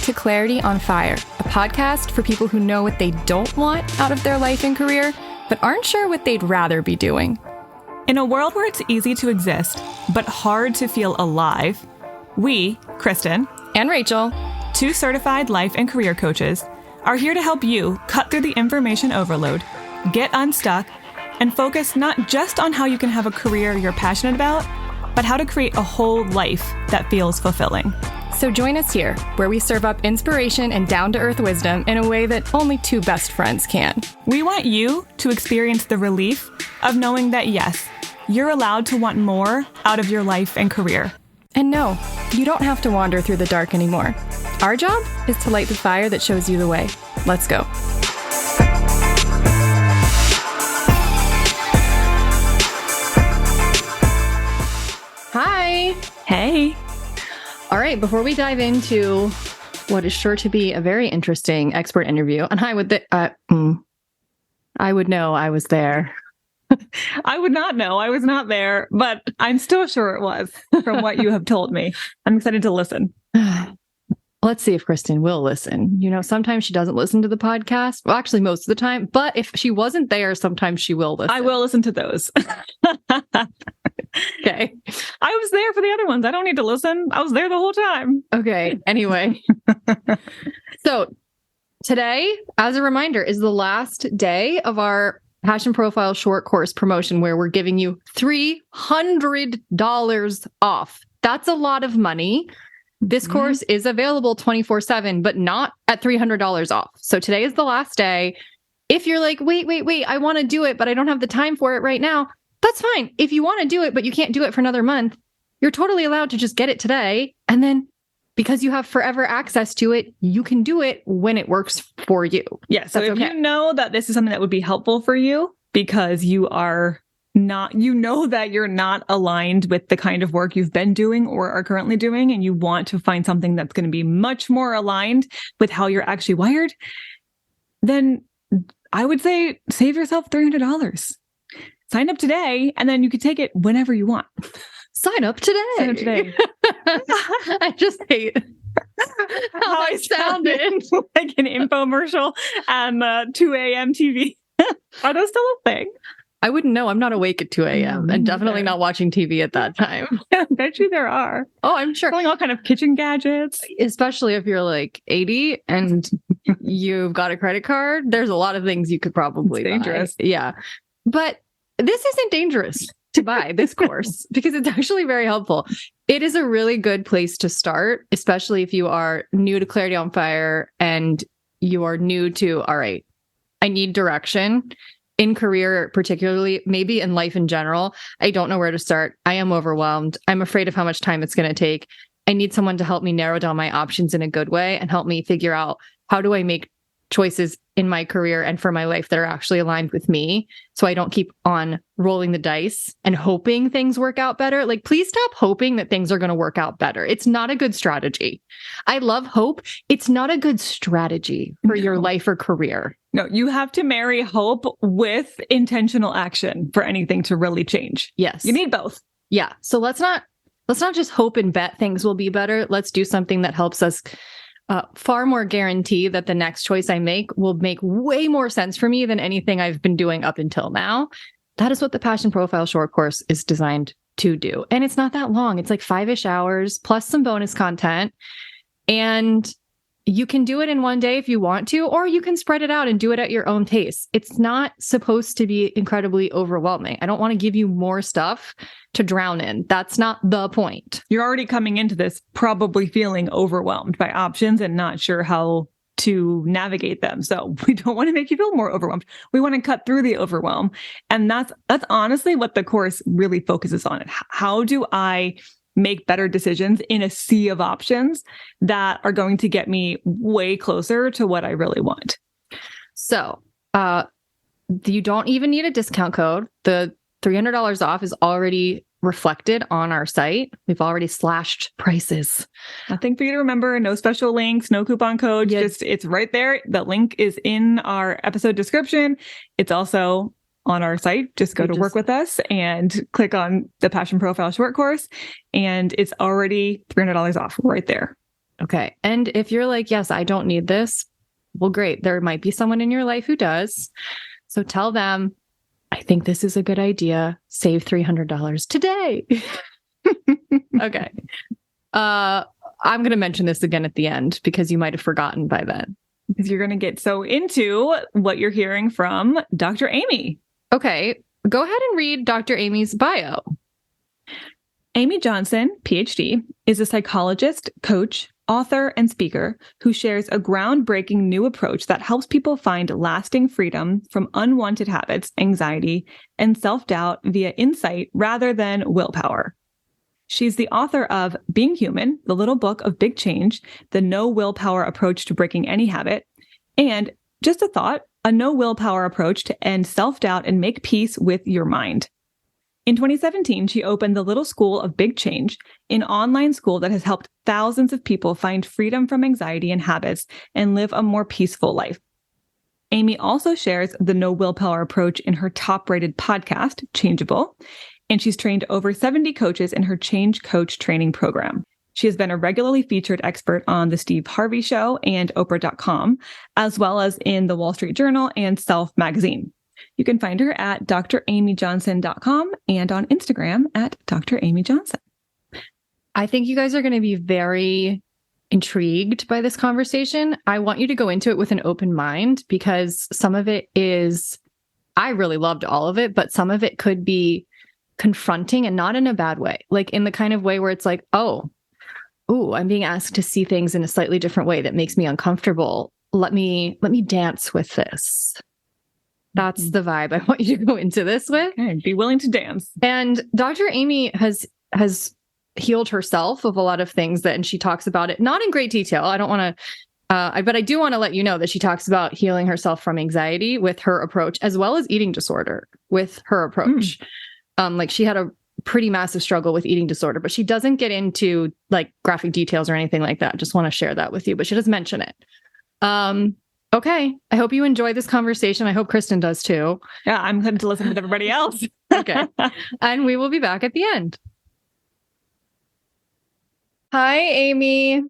to Clarity on Fire, a podcast for people who know what they don't want out of their life and career, but aren't sure what they'd rather be doing. In a world where it's easy to exist, but hard to feel alive, we, Kristen and Rachel, two certified life and career coaches, are here to help you cut through the information overload, get unstuck, and focus not just on how you can have a career you're passionate about, but how to create a whole life that feels fulfilling. So join us here, where we serve up inspiration and down-to-earth wisdom in a way that only two best friends can. We want you to experience the relief of knowing that, yes, you're allowed to want more out of your life and career. And no, you don't have to wander through the dark anymore. Our job is to light the fire that shows you the way. Let's go. Hi. Hey. All right, before we dive into what is sure to be a very interesting expert interview, and I would know I was there. I would not know. I was not there, but I'm still sure it was from what you have told me. I'm excited to listen. Let's see if Kristen will listen. You know, sometimes she doesn't listen to the podcast. Well, actually, most of the time. But if she wasn't there, sometimes she will listen. I will listen to those. Okay. I was there for the other ones. I don't need to listen. I was there the whole time. Okay. Anyway. So today, as a reminder, is the last day of our Passion Profile short course promotion where we're giving you $300 off. That's a lot of money. This course is available 24/7, but not at $300 off. So today is the last day. If you're like, wait, I want to do it, but I don't have the time for it right now, that's fine. If you want to do it, but you can't do it for another month, you're totally allowed to just get it today. And then because you have forever access to it, you can do it when it works for you. Yeah. So if you know that this is something that would be helpful for you because you are not, you know that you're not aligned with the kind of work you've been doing or are currently doing, and you want to find something that's going to be much more aligned with how you're actually wired, then I would say save yourself $300. Sign up today, and then you can take it whenever you want. Sign up today. Sign up today. I just hate how I sounded like an infomercial on 2 a.m. TV. Are those still a thing? I wouldn't know. I'm not awake at 2 a.m. and definitely not watching TV at that time. I bet you there are. Oh, I'm sure. Selling all kind of kitchen gadgets. Especially if you're like 80 and you've got a credit card. There's a lot of things you could probably buy. Dangerous. Yeah. But this isn't dangerous to buy this course because it's actually very helpful. It is a really good place to start, especially if you are new to Clarity on Fire and you are new to, all right, I need direction. In career, particularly, maybe in life in general, I don't know where to start. I am overwhelmed. I'm afraid of how much time it's going to take. I need someone to help me narrow down my options in a good way and help me figure out how do I make choices in my career and for my life that are actually aligned with me so I don't keep on rolling the dice and hoping things work out better. Like, please stop hoping that things are going to work out better. It's not a good strategy. I love hope. It's not a good strategy for your life or career. No, you have to marry hope with intentional action for anything to really change. Yes. You need both. Yeah. So let's not just hope and bet things will be better. Let's do something that helps us far more guarantee that the next choice I make will make way more sense for me than anything I've been doing up until now. That is what the Passion Profile short course is designed to do. And it's not that long. It's like 5-ish hours plus some bonus content. And you can do it in one day if you want to, or you can spread it out and do it at your own pace. It's not supposed to be incredibly overwhelming. I don't want to give you more stuff to drown in. That's not the point. You're already coming into this probably feeling overwhelmed by options and not sure how to navigate them. So we don't want to make you feel more overwhelmed. We want to cut through the overwhelm. And that's honestly what the course really focuses on. How do I make better decisions in a sea of options that are going to get me way closer to what I really want? So, you don't even need a discount code. The $300 off is already reflected on our site. We've already slashed prices. Nothing for you to remember. No special links, no coupon code. Yeah. Just, it's right there. The link is in our episode description. It's also on our site. Just go to work with us and click on the Passion Profile short course, and it's already $300 off right there. Okay. And if you're like, yes, I don't need this, well, great. There might be someone in your life who does. So tell them, I think this is a good idea. Save $300 today. Okay. I'm going to mention this again at the end because you might have forgotten by then. Because you're going to get so into what you're hearing from Dr. Amy. Okay. Go ahead and read Dr. Amy's bio. Amy Johnson, Ph.D., is a psychologist, coach, author, and speaker who shares a groundbreaking new approach that helps people find lasting freedom from unwanted habits, anxiety, and self-doubt via insight rather than willpower. She's the author of Being Human, the Little Book of Big Change, the No Willpower Approach to Breaking Any Habit, and Just a Thought, a no willpower approach to end self-doubt and make peace with your mind. In 2017, she opened the Little School of Big Change, an online school that has helped thousands of people find freedom from anxiety and habits and live a more peaceful life. Amy also shares the no willpower approach in her top-rated podcast, Changeable, and she's trained over 70 coaches in her Change Coach training program. She has been a regularly featured expert on The Steve Harvey Show and Oprah.com, as well as in the Wall Street Journal and Self magazine. You can find her at dramyjohnson.com and on Instagram at dramyjohnson. I think you guys are going to be very intrigued by this conversation. I want you to go into it with an open mind because some of it is, I really loved all of it, but some of it could be confronting and not in a bad way, like in the kind of way where it's like, oh, I'm being asked to see things in a slightly different way that makes me uncomfortable. Let me dance with this. That's the vibe I want you to go into this with. Okay, be willing to dance. And Dr. Amy has healed herself of a lot of things and she talks about it, not in great detail. I don't want to, but I do want to let you know that she talks about healing herself from anxiety with her approach, as well as eating disorder with her approach. Like she had a pretty massive struggle with eating disorder, but she doesn't get into like graphic details or anything like that. Just want to share that with you, but she does mention it. Okay. I hope you enjoy this conversation. I hope Kristen does too. Yeah, I'm going to listen with everybody else. Okay. And we will be back at the end. Hi, Amy.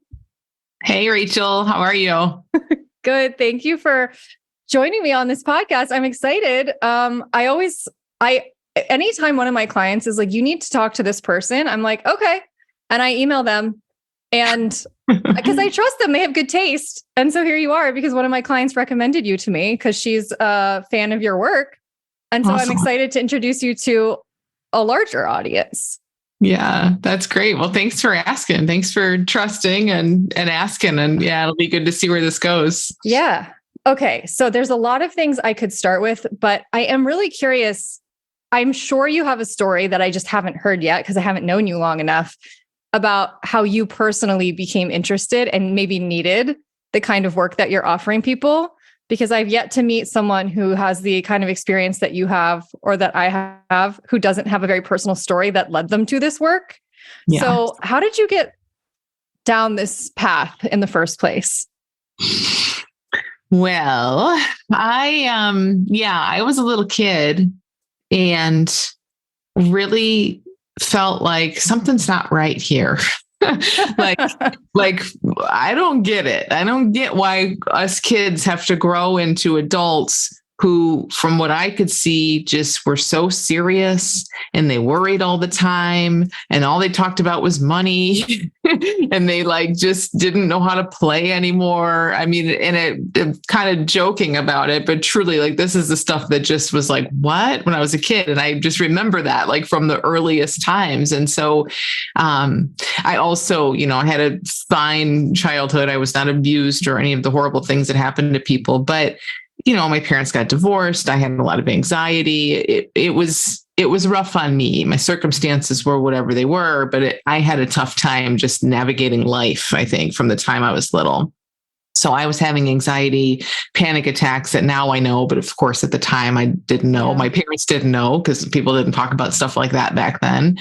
Hey, Rachel. How are you? Good. Thank you for joining me on this podcast. I'm excited. Anytime one of my clients is like, you need to talk to this person, I'm like, okay. And I email them and because I trust them, they have good taste. And so here you are, because one of my clients recommended you to me because she's a fan of your work. And so awesome. I'm excited to introduce you to a larger audience. Yeah, that's great. Well, thanks for asking. Thanks for trusting and asking. And yeah, it'll be good to see where this goes. Yeah. Okay. So there's a lot of things I could start with, but I am really curious. I'm sure you have a story that I just haven't heard yet because I haven't known you long enough about how you personally became interested and maybe needed the kind of work that you're offering people, because I've yet to meet someone who has the kind of experience that you have or that I have, who doesn't have a very personal story that led them to this work. Yeah. So how did you get down this path in the first place? Well, I was a little kid and really felt like something's not right here. like I don't get it. I don't get why us kids have to grow into adults who, from what I could see, just were so serious and they worried all the time and all they talked about was money and they just didn't know how to play anymore. I mean, and it kind of joking about it, but truly this is the stuff that just was what when I was a kid. And I just remember that from the earliest times. And so I also, I had a fine childhood. I was not abused or any of the horrible things that happened to people, but my parents got divorced. I had a lot of anxiety. It was rough on me. My circumstances were whatever they were, but I had a tough time just navigating life, I think, from the time I was little. So I was having anxiety, panic attacks that now I know, but of course at the time I didn't know. Yeah. My parents didn't know because people didn't talk about stuff like that back then.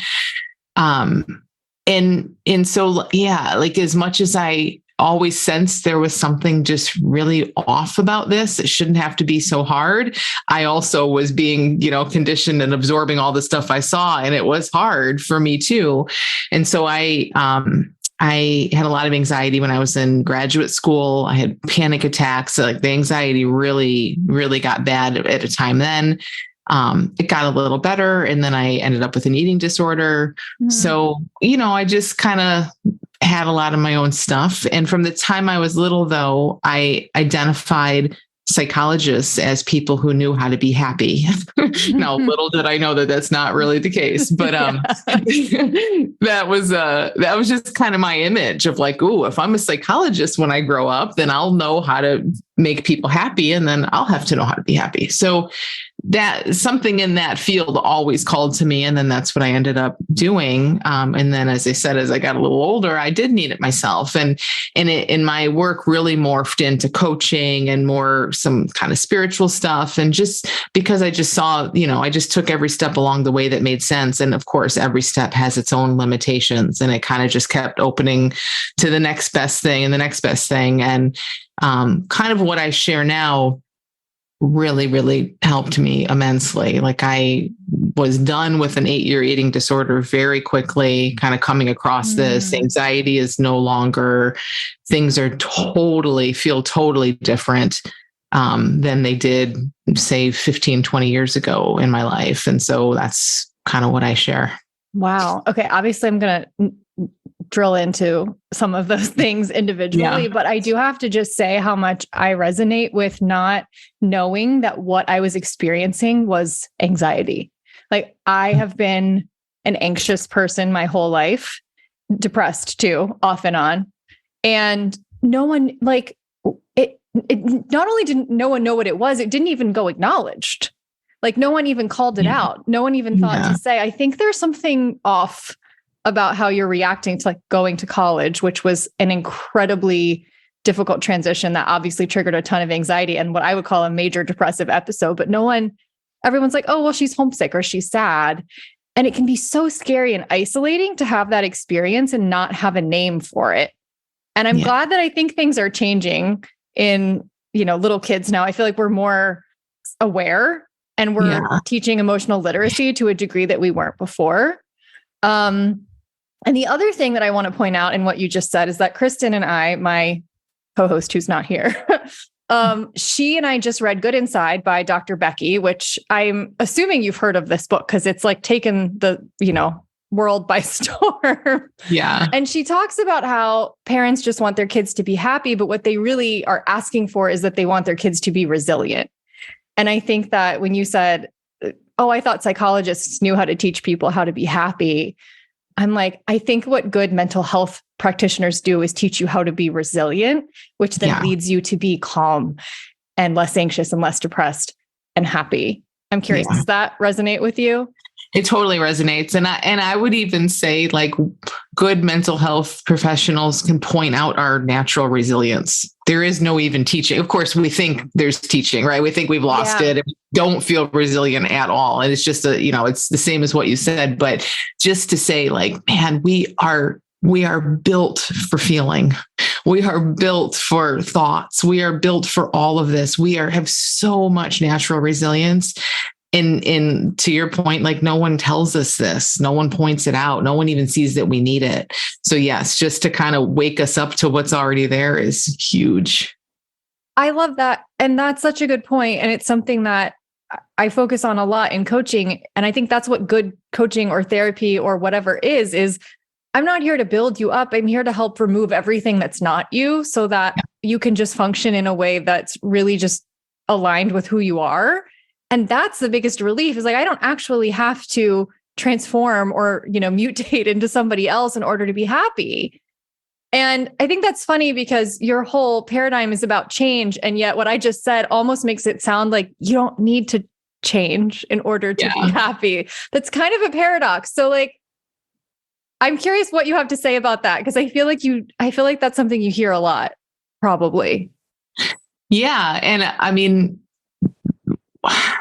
And so, as much as I always sensed there was something just really off about this, it shouldn't have to be so hard. I also was being, conditioned and absorbing all the stuff I saw, and it was hard for me too. And so I I had a lot of anxiety when I was in graduate school. I had panic attacks. Like the anxiety really, really got bad at a time then. It got a little better. And then I ended up with an eating disorder. So, I just kind of had a lot of my own stuff. And from the time I was little, though, I identified psychologists as people who knew how to be happy. Now, little did I know that that's not really the case, but that was just kind of my image of like, ooh, if I'm a psychologist when I grow up, then I'll know how to make people happy, and then I'll have to know how to be happy. So that something in that field always called to me. And then that's what I ended up doing. And then, as I said, as I got a little older, I did need it myself. And my work really morphed into coaching and more some kind of spiritual stuff. And just because I just saw, I just took every step along the way that made sense. And of course, every step has its own limitations, and it kind of just kept opening to the next best thing and the next best thing. And kind of what I share now really, really helped me immensely. Like I was done with an 8-year eating disorder very quickly, kind of coming across this. Anxiety is no longer, things are feel totally different than they did, say, 15, 20 years ago in my life. And so that's kind of what I share. Wow. Okay. Obviously, I'm going to drill into some of those things individually, but I do have to just say how much I resonate with not knowing that what I was experiencing was anxiety. Like I have been an anxious person my whole life, depressed too, off and on. And no one not only didn't no one know what it was, it didn't even go acknowledged. Like no one even called it out. No one even thought to say, I think there's something off about how you're reacting to like going to college, which was an incredibly difficult transition that obviously triggered a ton of anxiety and what I would call a major depressive episode. But everyone's like, oh, well, she's homesick or she's sad. And it can be so scary and isolating to have that experience and not have a name for it. And I'm glad that I think things are changing in, little kids now. I feel like we're more aware and we're teaching emotional literacy to a degree that we weren't before. And the other thing that I want to point out in what you just said is that Kristen and I, my co-host who's not here, she and I just read Good Inside by Dr. Becky, which I'm assuming you've heard of this book because it's like taken the, world by storm. Yeah. And she talks about how parents just want their kids to be happy, but what they really are asking for is that they want their kids to be resilient. And I think that when you said, oh, I thought psychologists knew how to teach people how to be happy, I'm like, I think what good mental health practitioners do is teach you how to be resilient, which then leads you to be calm and less anxious and less depressed and happy. I'm curious, does that resonate with you? It totally resonates. And I would even say like good mental health professionals can point out our natural resilience. There is no even teaching. Of course, we think there's teaching, right? We think we've lost it and we don't feel resilient at all. And it's just it's the same as what you said, but just to say like, man, we are built for feeling. We are built for thoughts. We are built for all of this. We have so much natural resilience. In to your point, like no one tells us this, no one points it out, no one even sees that we need it. So yes, just to kind of wake us up to what's already there is huge. I love that. And that's such a good point. And it's something that I focus on a lot in coaching. And I think that's what good coaching or therapy or whatever is I'm not here to build you up. I'm here to help remove everything that's not you so that you can just function in a way that's really just aligned with who you are. And that's the biggest relief is like, I don't actually have to transform or, mutate into somebody else in order to be happy. And I think that's funny because your whole paradigm is about change. And yet what I just said almost makes it sound like you don't need to change in order to be happy. That's kind of a paradox. So like, I'm curious what you have to say about that. Cause I feel like that's something you hear a lot, probably. Yeah. And I mean,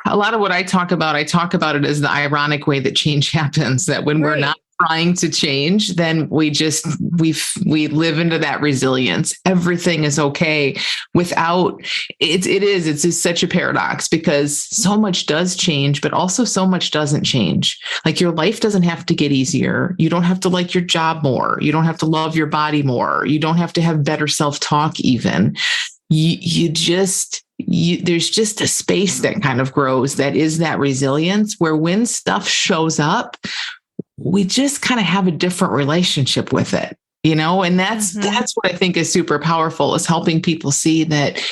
a lot of what I talk about it as the ironic way that change happens, that when we're not trying to change, then we live into that resilience. Everything is okay without it's just such a paradox, because so much does change, but also so much doesn't change. Like, your life doesn't have to get easier. You don't have to like your job more. You don't have to love your body more. You don't have to have better self-talk even. There's just a space that kind of grows that is that resilience, where when stuff shows up, we just kind of have a different relationship with it, and that's what I think is super powerful, is helping people see that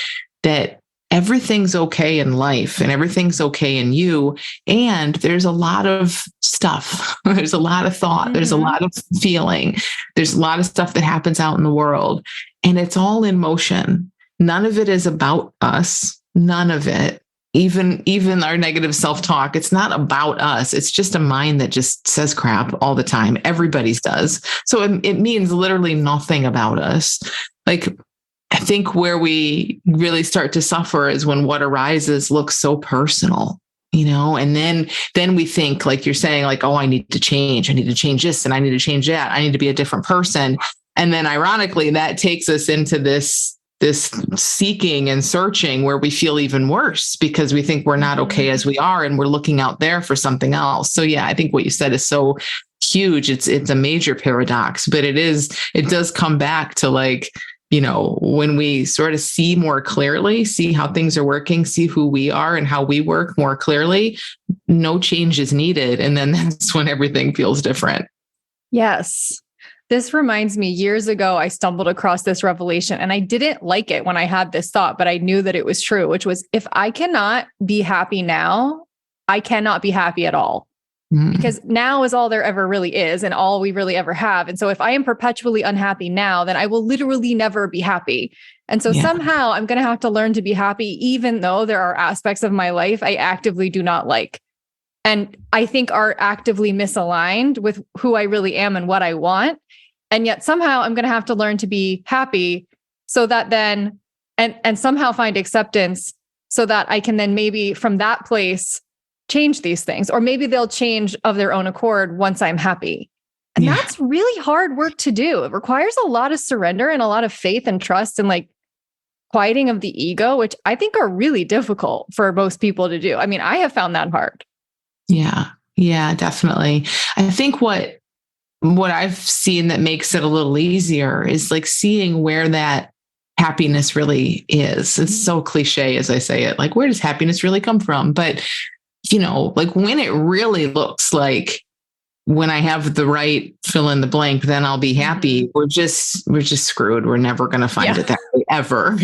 everything's okay in life and everything's okay in you. And there's a lot of stuff. There's a lot of thought. There's a lot of feeling. There's a lot of stuff that happens out in the world, and it's all in motion. None of it is about us. None of it, even our negative self-talk, it's not about us. It's just a mind that just says crap all the time. Everybody's does. So it means literally nothing about us. Like, I think where we really start to suffer is when what arises looks so personal, and then we think, like you're saying, like, oh, I need to change. I need to change this and I need to change that. I need to be a different person. And then ironically, that takes us into this seeking and searching where we feel even worse, because we think we're not okay as we are, and we're looking out there for something else. So yeah, I think what you said is so huge. It's a major paradox, but it does come back to, like, when we sort of see more clearly, see how things are working, see who we are and how we work more clearly, no change is needed. And then that's when everything feels different. Yes. This reminds me, years ago, I stumbled across this revelation, and I didn't like it when I had this thought, but I knew that it was true, which was, if I cannot be happy now, I cannot be happy at all. Because now is all there ever really is, and all we really ever have. And so if I am perpetually unhappy now, then I will literally never be happy. And so somehow I'm going to have to learn to be happy, even though there are aspects of my life I actively do not like, and I think are actively misaligned with who I really am and what I want. And yet somehow I'm going to have to learn to be happy, so that then, and somehow find acceptance, so that I can then maybe from that place change these things, or maybe they'll change of their own accord once I'm happy. And that's really hard work to do. It requires a lot of surrender and a lot of faith and trust and, like, quieting of the ego, which I think are really difficult for most people to do. I mean, I have found that hard. Yeah, definitely. I think what I've seen that makes it a little easier is, like, seeing where that happiness really is. It's so cliche as I say it, like, where does happiness really come from? But, like, when it really looks like, when I have the right fill in the blank, then I'll be happy. We're just screwed. We're never going to find it that way ever,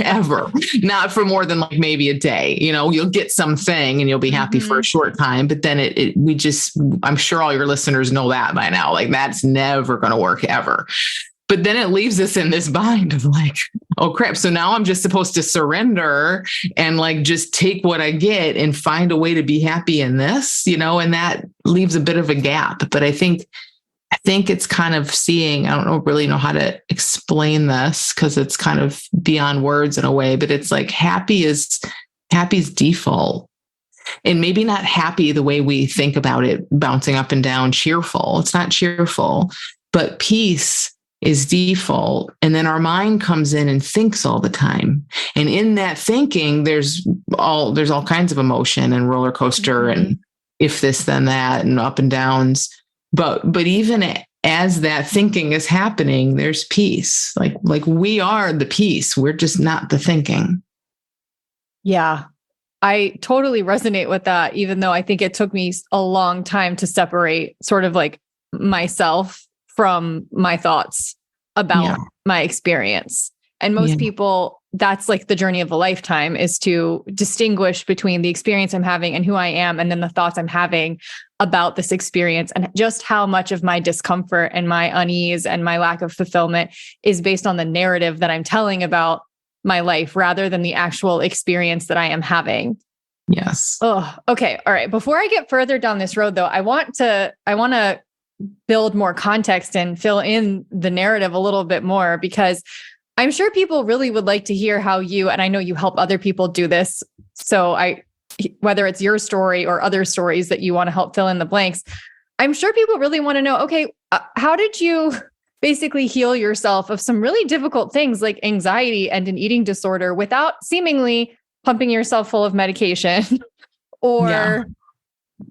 not for more than, like, maybe a day. You'll get something and you'll be happy for a short time, but then I'm sure all your listeners know that by now, like, that's never going to work ever. But then it leaves us in this bind of, like, oh crap. So now I'm just supposed to surrender and, like, just take what I get and find a way to be happy in this, and that leaves a bit of a gap. But I think it's kind of seeing, I don't really know how to explain this, because it's kind of beyond words in a way, but it's like happy's default. And maybe not happy the way we think about it, bouncing up and down, cheerful. It's not cheerful, but peace is default. And then our mind comes in and thinks all the time. And in that thinking, there's all kinds of emotion and roller coaster and if this, then that, and up and downs. But even as that thinking is happening, there's peace. Like we are the peace. We're just not the thinking. Yeah. I totally resonate with that, even though I think it took me a long time to separate sort of like myself from my thoughts about my experience. And most people, that's like the journey of a lifetime, is to distinguish between the experience I'm having and who I am, and then the thoughts I'm having about this experience, and just how much of my discomfort and my unease and my lack of fulfillment is based on the narrative that I'm telling about my life rather than the actual experience that I am having. Yes. Oh, okay. All right. Before I get further down this road though, I want to build more context and fill in the narrative a little bit more, because I'm sure people really would like to hear how you, and I know you help other people do this. So whether it's your story or other stories that you want to help fill in the blanks, I'm sure people really want to know, okay, how did you basically heal yourself of some really difficult things like anxiety and an eating disorder without seemingly pumping yourself full of medication or,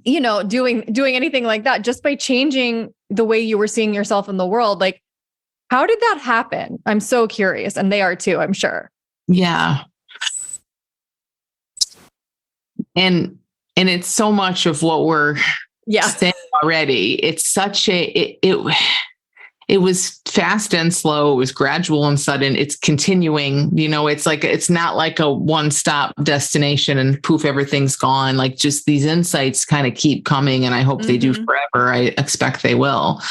doing anything like that, just by changing the way you were seeing yourself in the world? Like, how did that happen? I'm so curious. And they are too, I'm sure. Yeah. And it's so much of what we're saying already. It's such it was fast and slow. It was gradual and sudden. It's continuing, it's like, it's not like a one-stop destination and poof, everything's gone. Like, just these insights kind of keep coming, and I hope they do forever. I expect they will.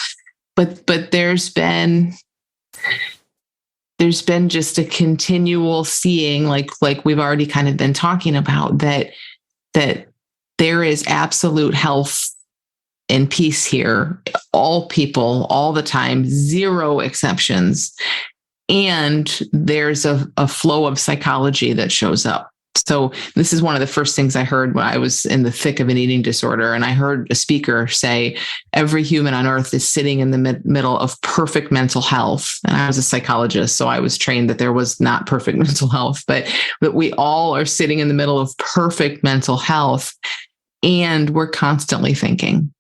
But there's been just a continual seeing, like we've already kind of been talking about, that there is absolute health and peace here, all people, all the time, zero exceptions. And there's a flow of psychology that shows up. So this is one of the first things I heard when I was in the thick of an eating disorder. And I heard a speaker say, every human on earth is sitting in the middle of perfect mental health. And I was a psychologist, so I was trained that there was not perfect mental health, but we all are sitting in the middle of perfect mental health, and we're constantly thinking.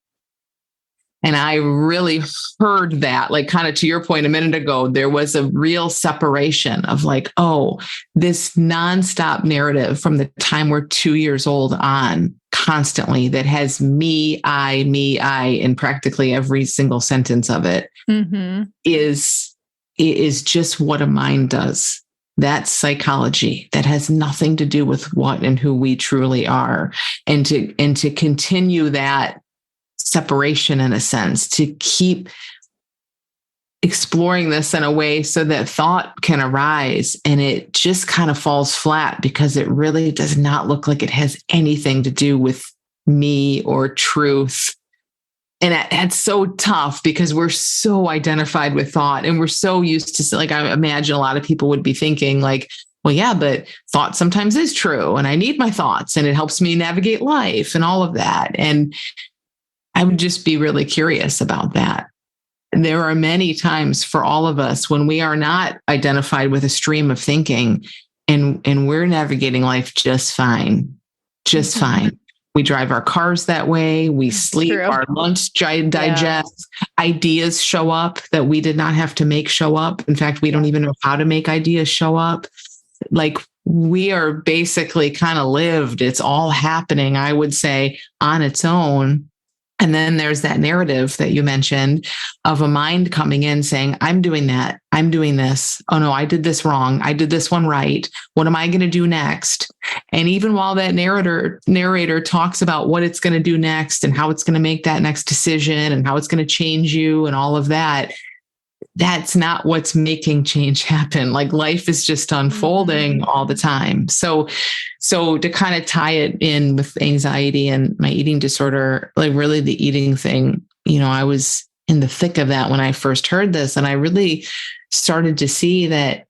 And I really heard that, like, kind of to your point a minute ago, there was a real separation of like, oh, this nonstop narrative from the time we're 2 years old on, constantly, that has me, I, in practically every single sentence of it, is just what a mind does. That's psychology. That has nothing to do with what and who we truly are. And to continue that separation, in a sense, to keep exploring this in a way so that thought can arise, and it just kind of falls flat because it really does not look like it has anything to do with me or truth. And that's so tough because we're so identified with thought, and we're so used to, like, I imagine a lot of people would be thinking like, well, yeah, but thought sometimes is true, and I need my thoughts, and it helps me navigate life and all of that. And I would just be really curious about that. There are many times for all of us when we are not identified with a stream of thinking, and we're navigating life just fine, fine. We drive our cars that way. We sleep, our lunch digest, ideas show up that we did not have to make show up. In fact, we don't even know how to make ideas show up. Like, we are basically kind of lived. It's all happening, I would say, on its own. And then there's that narrative that you mentioned of a mind coming in saying, I'm doing that. I'm doing this. Oh no, I did this wrong. I did this one right. What am I going to do next? And even while that narrator talks about what it's going to do next and how it's going to make that next decision and how it's going to change you and all of that, that's not what's making change happen. Like, life is just unfolding all the time. So to kind of tie it in with anxiety and my eating disorder, like really the eating thing, I was in the thick of that when I first heard this, and I really started to see that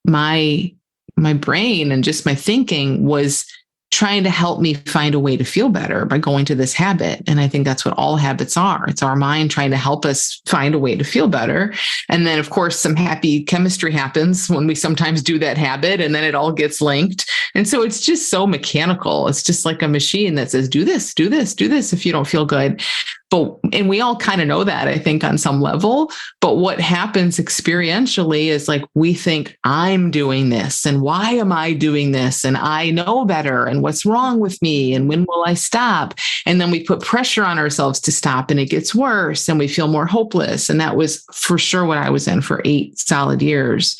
my brain and just my thinking was trying to help me find a way to feel better by going to this habit. And I think that's what all habits are. It's our mind trying to help us find a way to feel better. And then, of course, some happy chemistry happens when we sometimes do that habit, and then it all gets linked. And so it's just so mechanical. It's just like a machine that says, do this, do this, do this if you don't feel good. And we all kind of know that, I think, on some level. But what happens experientially is like, we think, I'm doing this, and why am I doing this? And I know better, and what's wrong with me? And when will I stop? And then we put pressure on ourselves to stop, and it gets worse, and we feel more hopeless. And that was for sure what I was in for 8 solid years.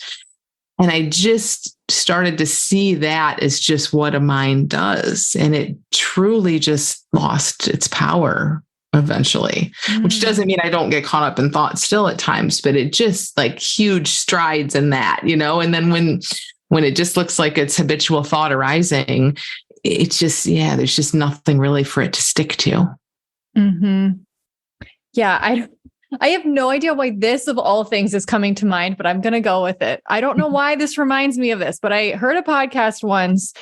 And I just started to see that as just what a mind does. And it truly just lost its power eventually, which doesn't mean I don't get caught up in thought still at times, but it just like huge strides in that, and then when it just looks like it's habitual thought arising, it's just, there's just nothing really for it to stick to. Yeah. I have no idea why this of all things is coming to mind, but I'm going to go with it. I don't know why this reminds me of this, but I heard a podcast once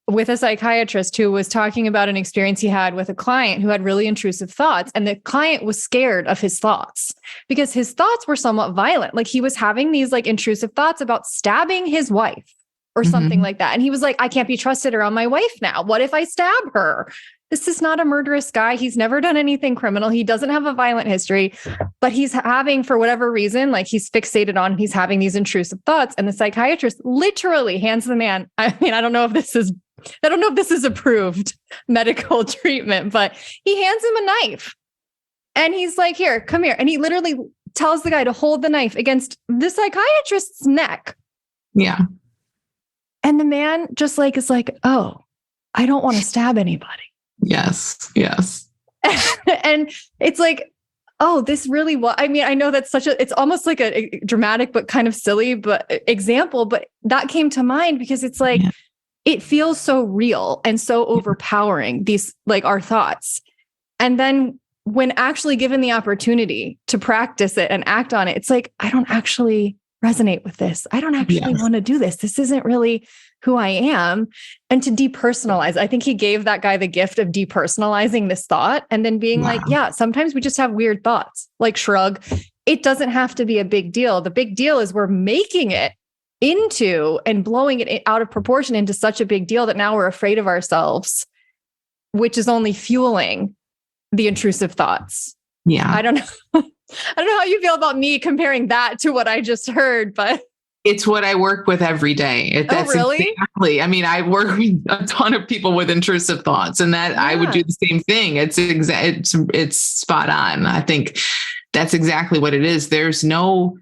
with a psychiatrist who was talking about an experience he had with a client who had really intrusive thoughts. And the client was scared of his thoughts because his thoughts were somewhat violent. Like he was having these like intrusive thoughts about stabbing his wife or something like that. And he was like, I can't be trusted around my wife now. What if I stab her? This is not a murderous guy. He's never done anything criminal. He doesn't have a violent history, but he's having, for whatever reason, like he's fixated on, he's having these intrusive thoughts. And the psychiatrist literally hands the man, I mean, I don't know if this is approved medical treatment, but he hands him a knife and he's like, here, come here. And he literally tells the guy to hold the knife against the psychiatrist's neck. Yeah. And the man just like, is like, oh, I don't want to stab anybody. Yes. Yes. And it's like, oh, this really was, I mean, I know that's it's almost like a dramatic, but kind of silly, but example, but that came to mind because it's like, it feels so real and so overpowering, these like our thoughts. And then when actually given the opportunity to practice it and act on it, it's like, I don't actually resonate with this. I don't actually want to do this. This isn't really who I am. And to depersonalize, I think he gave that guy the gift of depersonalizing this thought and then being like, yeah, sometimes we just have weird thoughts, like shrug. It doesn't have to be a big deal. The big deal is we're making it into and blowing it out of proportion into such a big deal that now we're afraid of ourselves, which is only fueling the intrusive thoughts. Yeah. I don't know. I don't know how you feel about me comparing that to what I just heard, but it's what I work with every day. That's really? Exactly. I mean, I work with a ton of people with intrusive thoughts, and that I would do the same thing. It's spot on. I think that's exactly what it is. There's no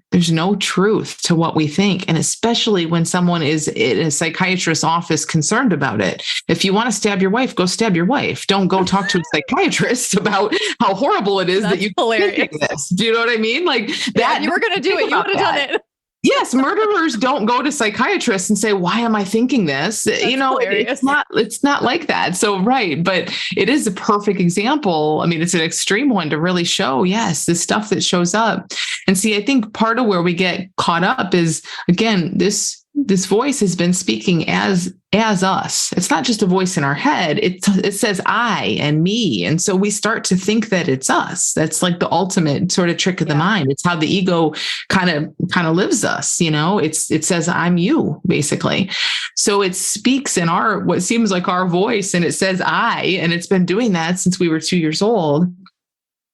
truth to what we think. And especially when someone is in a psychiatrist's office concerned about it. If you want to stab your wife, go stab your wife. Don't go talk to a psychiatrist about how horrible it is that you think this. Do you know what I mean? Like that. You were going to do it. You would have done it. Yes, murderers don't go to psychiatrists and say, "Why am I thinking this?" That's hilarious. It's not like that. So, right. But it is a perfect example. I mean, it's an extreme one to really show, yes, the stuff that shows up. And see, I think part of where we get caught up is, again, this voice has been speaking as us. It's not just a voice in our head. It says I and me. And so we start to think that it's us. That's like the ultimate sort of trick of the mind. It's how the ego kind of lives us. You know, it says I'm you, basically. So it speaks in what seems like our voice, and it says I, and it's been doing that since we were 2 years old.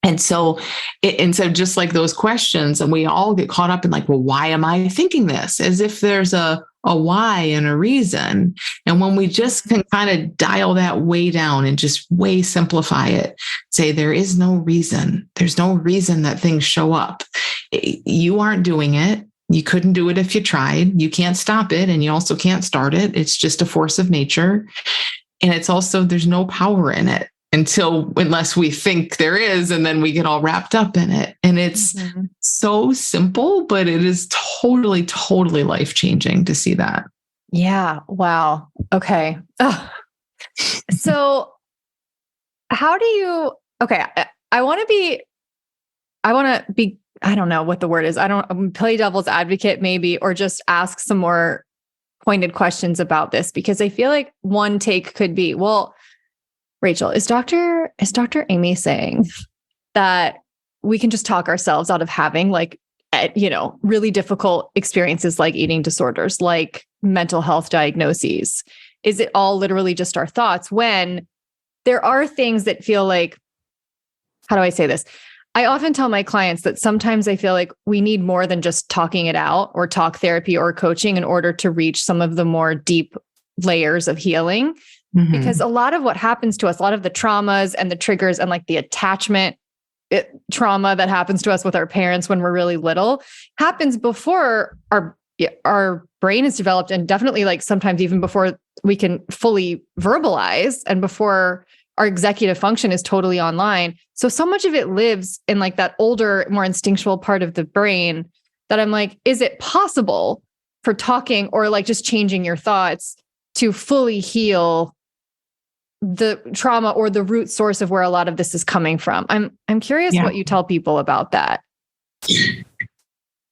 And so just like those questions, and we all get caught up in like, well, why am I thinking this? As if there's a why and a reason. And when we just can kind of dial that way down and just way simplify it, say there is no reason. There's no reason that things show up. You aren't doing it. You couldn't do it if you tried. You can't stop it. And you also can't start it. It's just a force of nature. And it's also, there's no power in it. Unless we think there is, and then we get all wrapped up in it. And it's so simple, but it is totally, totally life-changing to see that. Yeah. Wow. Okay. So how do you, I want to be, I don't know what the word is. Play devil's advocate maybe, or just ask some more pointed questions about this, because I feel like one take could be, well, Rachel, is Dr. Amy saying that we can just talk ourselves out of having really difficult experiences like eating disorders, like mental health diagnoses? Is it all literally just our thoughts when there are things that feel like, how do I say this? I often tell my clients that sometimes I feel like we need more than just talking it out or talk therapy or coaching in order to reach some of the more deep layers of healing. Mm-hmm. Because a lot of what happens to us, a lot of the traumas and the triggers and like the attachment trauma that happens to us with our parents when we're really little happens before our brain is developed, and definitely like sometimes even before we can fully verbalize and before our executive function is totally online. So much of it lives in like that older, more instinctual part of the brain that I'm like, is it possible for talking or like just changing your thoughts to fully heal the trauma or the root source of where a lot of this is coming from? I'm curious what you tell people about that.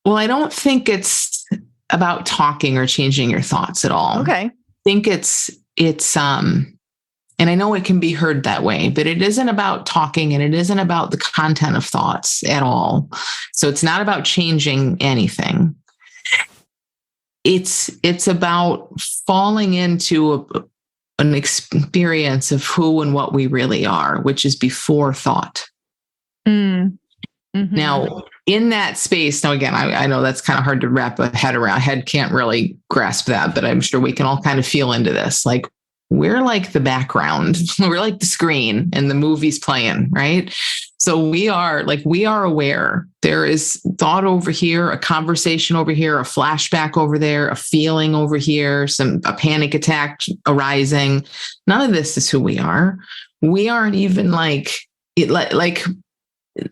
Well, I don't think it's about talking or changing your thoughts at all. Okay. I think it's and I know it can be heard that way, but it isn't about talking and it isn't about the content of thoughts at all. So it's not about changing anything. It's about falling into an experience of who and what we really are, which is before thought. Mm-hmm. Now, in that space, now again, I know that's kind of hard to wrap a head around. Head can't really grasp that, but I'm sure we can all kind of feel into this. Like, we're like the background, we're like the screen and the movie's playing, right? So we are aware. There is thought over here, a conversation over here, a flashback over there, a feeling over here, a panic attack arising. None of this is who we are. We aren't even like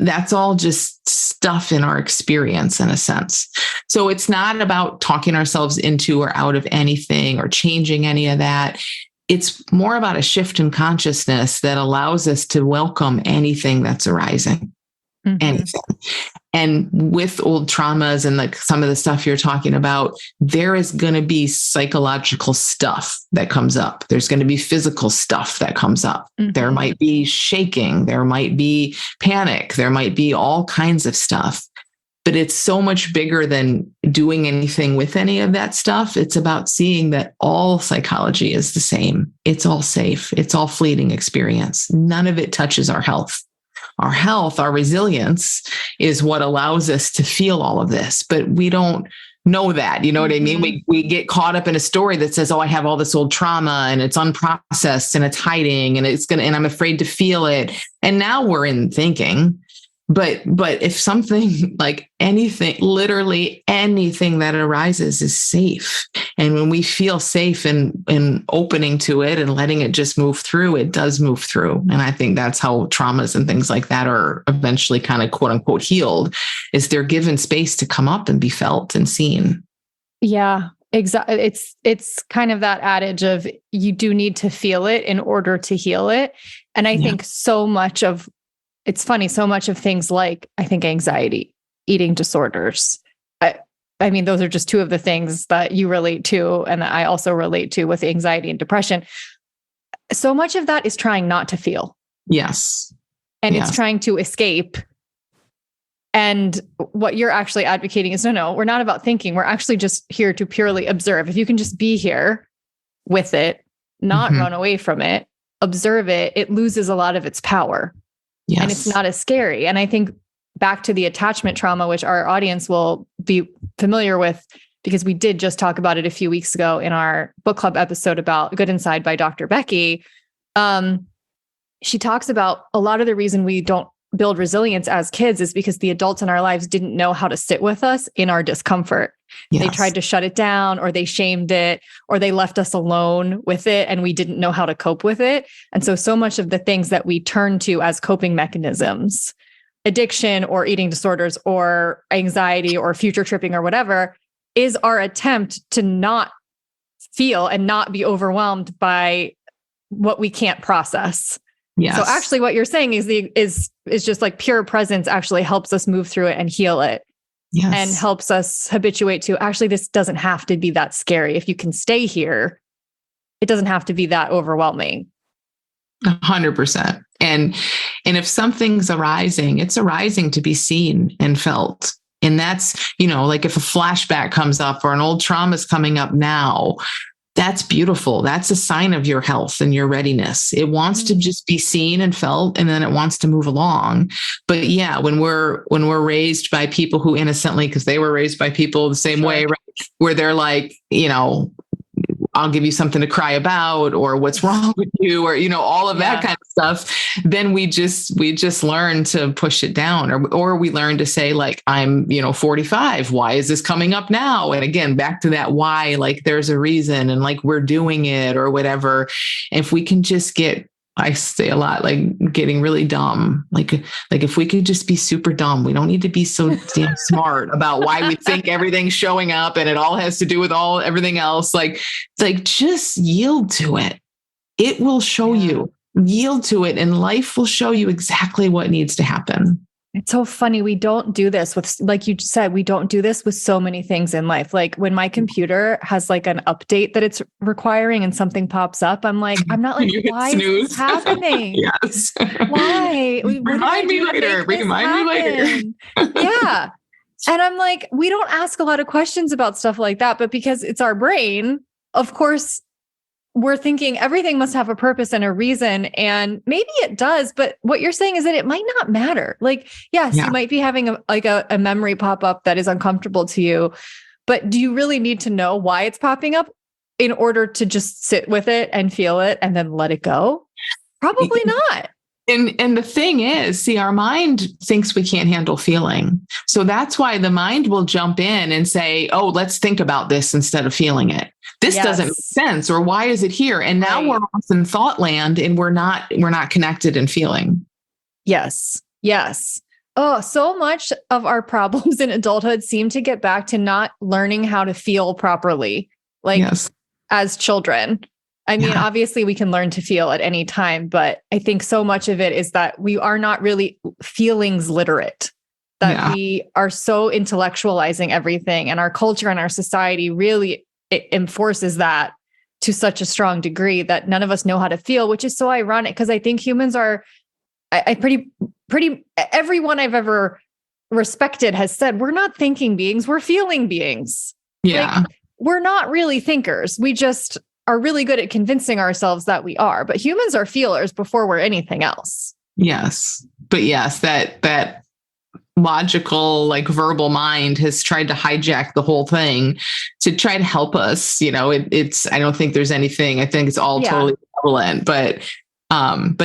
that's all just stuff in our experience in a sense. So it's not about talking ourselves into or out of anything or changing any of that. It's more about a shift in consciousness that allows us to welcome anything that's arising, anything. And with old traumas and like some of the stuff you're talking about, there is going to be psychological stuff that comes up. There's going to be physical stuff that comes up. There might be shaking. There might be panic. There might be all kinds of stuff. But it's so much bigger than doing anything with any of that stuff. It's about seeing that all psychology is the same. It's all safe. It's all fleeting experience. None of it touches our health. Our health, our resilience is what allows us to feel all of this, but we don't know that. You know what I mean? We get caught up in a story that says, oh, I have all this old trauma and it's unprocessed and it's hiding and I'm afraid to feel it. And now we're in thinking. But if something like anything, literally anything that arises is safe. And when we feel safe and opening to it and letting it just move through, it does move through. And I think that's how traumas and things like that are eventually kind of quote unquote healed, is they're given space to come up and be felt and seen. Yeah, exactly. It's kind of that adage of you do need to feel it in order to heal it. And I think it's funny, so much of things like, I think, anxiety, eating disorders. I mean, those are just two of the things that you relate to. And that I also relate to with anxiety and depression. So much of that is trying not to feel. Yes. And it's trying to escape. And what you're actually advocating is, no, we're not about thinking. We're actually just here to purely observe. If you can just be here with it, not run away from it, observe it, it loses a lot of its power. Yes. And it's not as scary. And I think back to the attachment trauma, which our audience will be familiar with, because we did just talk about it a few weeks ago in our book club episode about Good Inside by Dr. Becky. She talks about a lot of the reason we don't build resilience as kids is because the adults in our lives didn't know how to sit with us in our discomfort. Yes. They tried to shut it down, or they shamed it, or they left us alone with it, and we didn't know how to cope with it. And so much of the things that we turn to as coping mechanisms, addiction or eating disorders or anxiety or future tripping or whatever, is our attempt to not feel and not be overwhelmed by what we can't process. Yes. So actually what you're saying is just like pure presence actually helps us move through it and heal it. Yes. And helps us habituate to, actually, this doesn't have to be that scary. If you can stay here, it doesn't have to be that overwhelming. 100%. And if something's arising, it's arising to be seen and felt. And that's, like if a flashback comes up or an old trauma is coming up now, that's beautiful. That's a sign of your health and your readiness. It wants to just be seen and felt, and then it wants to move along. But yeah, when we're raised by people who innocently, because they were raised by people the same way, right? Where they're like, I'll give you something to cry about, or what's wrong with you, or, all of that kind of stuff. Then we just learn to push it down, or we learn to say, like, I'm, 45. Why is this coming up now? And again, back to that why, like there's a reason, and like we're doing it or whatever. If we can just I say a lot, like getting really dumb. Like if we could just be super dumb, we don't need to be so damn smart about why we think everything's showing up and it all has to do with everything else. Like just yield to it. It will show you, yield to it, and life will show you exactly what needs to happen. It's so funny. We don't do this with, like you said, we don't do this with so many things in life. Like when my computer has like an update that it's requiring and something pops up, I'm not like, why is this happening? Yes. Why? Remind me later. Yeah. And I'm like, we don't ask a lot of questions about stuff like that, but because it's our brain, of course, we're thinking everything must have a purpose and a reason. And maybe it does, but what you're saying is that it might not matter. Like, yes, you might be having a memory pop up that is uncomfortable to you, but do you really need to know why it's popping up in order to just sit with it and feel it and then let it go? Probably not. And the thing is, see, our mind thinks we can't handle feeling. So that's why the mind will jump in and say, oh, let's think about this instead of feeling it. This doesn't make sense, or why is it here? And now we're off in thought land and we're not connected in feeling. Yes. Yes. Oh, so much of our problems in adulthood seem to get back to not learning how to feel properly, like as children. I mean, obviously we can learn to feel at any time, but I think so much of it is that we are not really feelings literate, that we are so intellectualizing everything, and our culture and our society really enforces that to such a strong degree that none of us know how to feel, which is so ironic because I think humans are, pretty everyone I've ever respected has said, we're not thinking beings, we're feeling beings. Yeah. Like, we're not really thinkers. We just are really good at convincing ourselves that we are, but humans are feelers before we're anything else. Yes. But yes, that logical, like verbal mind has tried to hijack the whole thing to try to help us. You know, it's, I don't think there's anything, I think it's all totally prevalent, but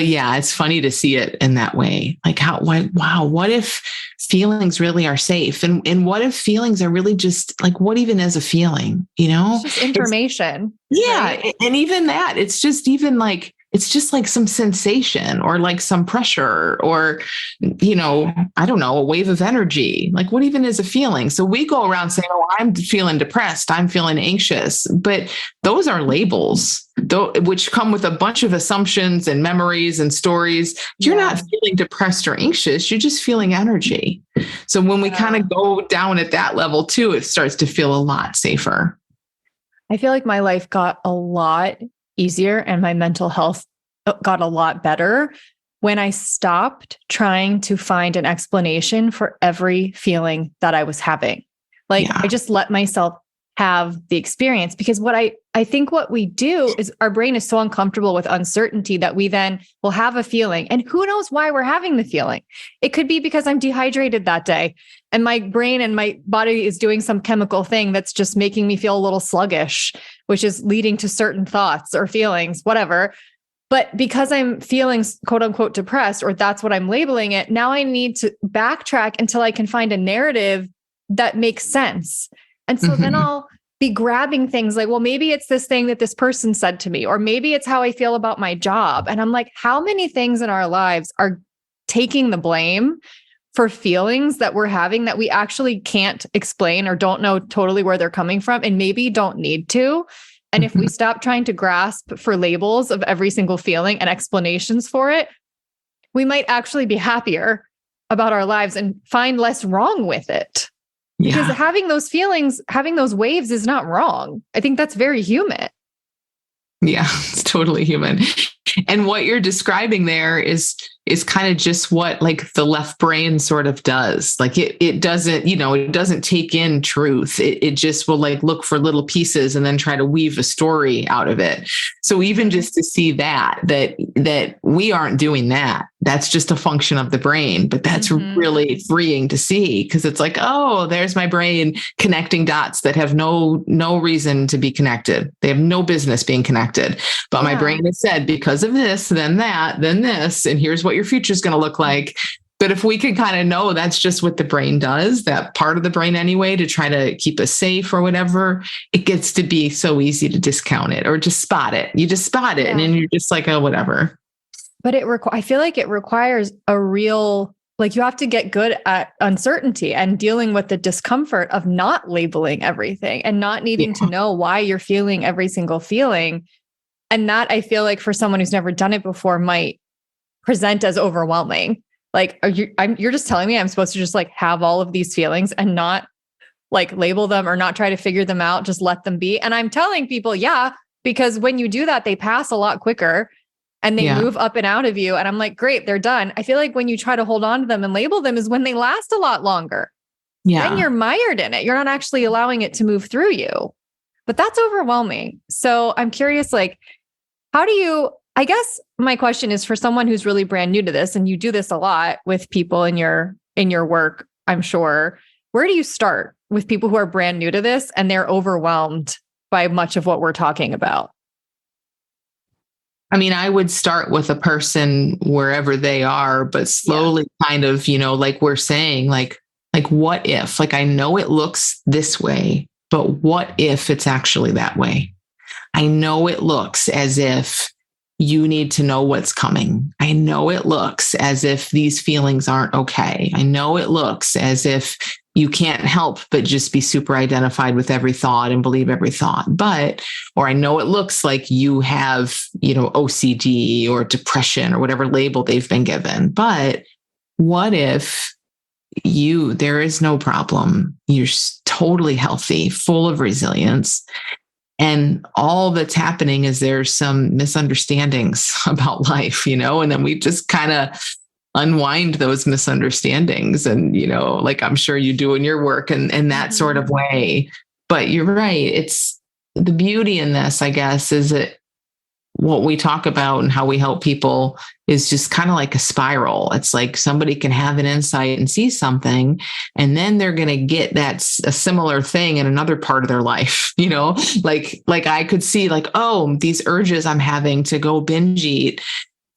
yeah, it's funny to see it in that way. Like wow, what if feelings really are safe? And what if feelings are really just like, what even is a feeling? You know, it's just information. Right? And even that, it's just like some sensation or like some pressure or, you know, I don't know, a wave of energy. Like what even is a feeling? So we go around saying, oh, I'm feeling depressed, I'm feeling anxious, but those are labels, which come with a bunch of assumptions and memories and stories. You're not feeling depressed or anxious. You're just feeling energy. So when we kind of go down at that level too, it starts to feel a lot safer. I feel like my life got a lot easier and my mental health got a lot better when I stopped trying to find an explanation for every feeling that I was having. Like I just let myself have the experience, because what I think what we do is our brain is so uncomfortable with uncertainty that we then will have a feeling, and who knows why we're having the feeling. It could be because I'm dehydrated that day and my brain and my body is doing some chemical thing that's just making me feel a little sluggish, which is leading to certain thoughts or feelings, whatever. But because I'm feeling quote unquote depressed, or that's what I'm labeling it, now I need to backtrack until I can find a narrative that makes sense. And so then I'll be grabbing things like, well, maybe it's this thing that this person said to me, or maybe it's how I feel about my job. And I'm like, how many things in our lives are taking the blame for feelings that we're having that we actually can't explain or don't know totally where they're coming from, and maybe don't need to. And if we stop trying to grasp for labels of every single feeling and explanations for it, we might actually be happier about our lives and find less wrong with it. Because having those feelings, having those waves is not wrong. I think that's very human. Yeah, it's totally human. And what you're describing there is kind of just what like the left brain sort of does. Like it doesn't, you know, it doesn't take in truth. It just will like look for little pieces and then try to weave a story out of it. So even just to see that we aren't doing that, that's just a function of the brain, but that's really freeing to see, because it's like, oh, there's my brain connecting dots that have no reason to be connected. They have no business being connected. But my brain has said, because of this, then that, then this, and here's what your future is going to look like. But if we can kind of know that's just what the brain does, that part of the brain anyway, to try to keep us safe or whatever, it gets to be so easy to discount it or just spot it. You just spot it and then you're just like, oh, whatever. But I feel like it requires a real, like you have to get good at uncertainty and dealing with the discomfort of not labeling everything and not needing to know why you're feeling every single feeling. And that, I feel like for someone who's never done it before, might present as overwhelming. Like, you're just telling me I'm supposed to just like have all of these feelings and not like label them or not try to figure them out, just let them be. And I'm telling people, yeah, because when you do that, they pass a lot quicker and they move up and out of you. And I'm like, great, they're done. I feel like when you try to hold on to them and label them is when they last a lot longer. Yeah. Then you're mired in it. You're not actually allowing it to move through you. But that's overwhelming. So I'm curious, like, how do you, I guess my question is for someone who's really brand new to this, and you do this a lot with people in your work, I'm sure. Where do you start with people who are brand new to this and they're overwhelmed by much of what we're talking about? I mean, I would start with a person wherever they are, but slowly kind of, like we're saying, like, what if, like, I know it looks this way, but what if it's actually that way? I know it looks as if you need to know what's coming. I know it looks as if these feelings aren't okay. I know it looks as if you can't help but just be super identified with every thought and believe every thought. Or I know it looks like you have, OCD or depression or whatever label they've been given. But what if there is no problem? You're totally healthy, full of resilience. And all that's happening is there's some misunderstandings about life, and then we just kind of unwind those misunderstandings. And, like I'm sure you do in your work and that sort of way. But you're right. It's the beauty in this, I guess, is that what we talk about and how we help people is just kind of like a spiral. It's like somebody can have an insight and see something, and then they're going to get a similar thing in another part of their life, like I could see like, oh, these urges I'm having to go binge eat,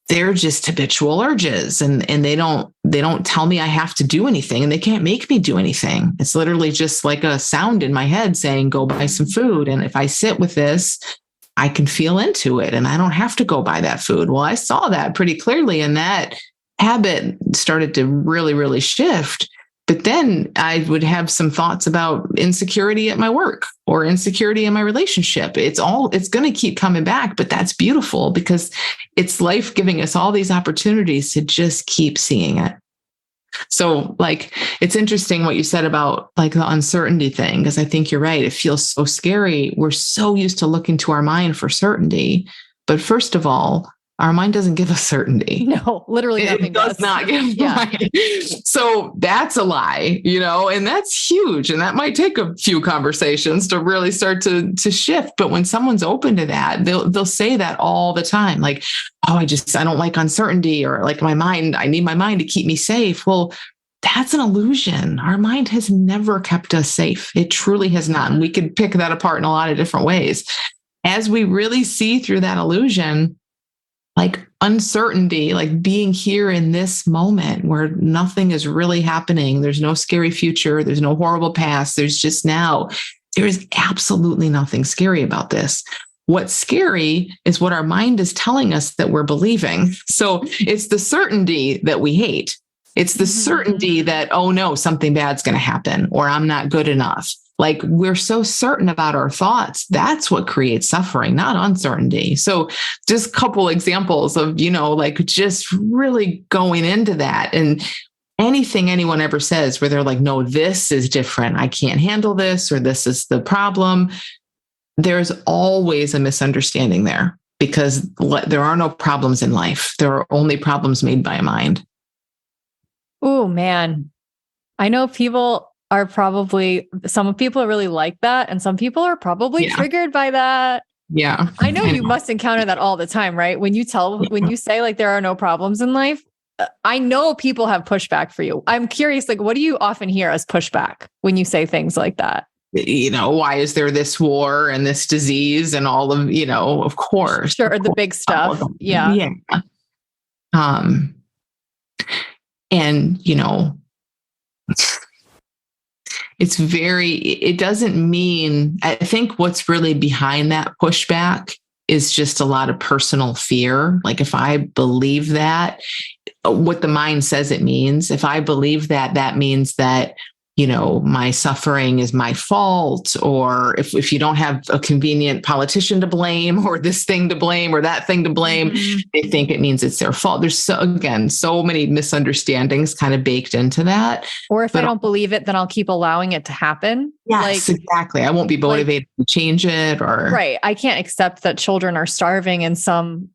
they're just habitual urges, and they don't tell me I have to do anything, and they can't make me do anything. It's literally just like a sound in my head saying, go buy some food. And if I sit with this, I can feel into it and I don't have to go buy that food. Well, I saw that pretty clearly, and that habit started to really, really shift. But then I would have some thoughts about insecurity at my work or insecurity in my relationship. It's going to keep coming back, but that's beautiful because it's life giving us all these opportunities to just keep seeing it. So like, it's interesting what you said about like the uncertainty thing, because I think you're right. It feels so scary. We're so used to looking to our mind for certainty. But first of all, our mind doesn't give us certainty. No, literally nothing does not give So that's a lie, and that's huge. And that might take a few conversations to really start to shift. But when someone's open to that, they'll say that all the time. Like, oh, I don't like uncertainty, or like I need my mind to keep me safe. Well, that's an illusion. Our mind has never kept us safe. It truly has not. And we could pick that apart in a lot of different ways. As we really see through that illusion, like uncertainty, like being here in this moment where nothing is really happening. There's no scary future. There's no horrible past. There's just now. There is absolutely nothing scary about this. What's scary is what our mind is telling us that we're believing. So it's the certainty that we hate. It's the certainty that, oh no, something bad's going to happen, or I'm not good enough. Like we're so certain about our thoughts. That's what creates suffering, not uncertainty. So just a couple examples of, like just really going into that. And anything anyone ever says where they're like, no, this is different. I can't handle this, or this is the problem. There's always a misunderstanding there, because there are no problems in life. There are only problems made by a mind. Oh man. I know some people really like that, and some people are probably triggered by that. Yeah. I know you must encounter that all the time, right? When you say like there are no problems in life, I know people have pushback for you. I'm curious, like, what do you often hear as pushback when you say things like that? Why is there this war and this disease and all of, of course. Sure. The big stuff. Yeah. Yeah. And, it doesn't mean, I think what's really behind that pushback is just a lot of personal fear. Like if I believe that, what the mind says it means, if I believe that, that means that my suffering is my fault, or if you don't have a convenient politician to blame, or this thing to blame, or that thing to blame, they think it means it's their fault. There's so many misunderstandings kind of baked into that. Or if I don't believe it, then I'll keep allowing it to happen. Yes, exactly. I won't be motivated to change it, or right. I can't accept that children are starving in some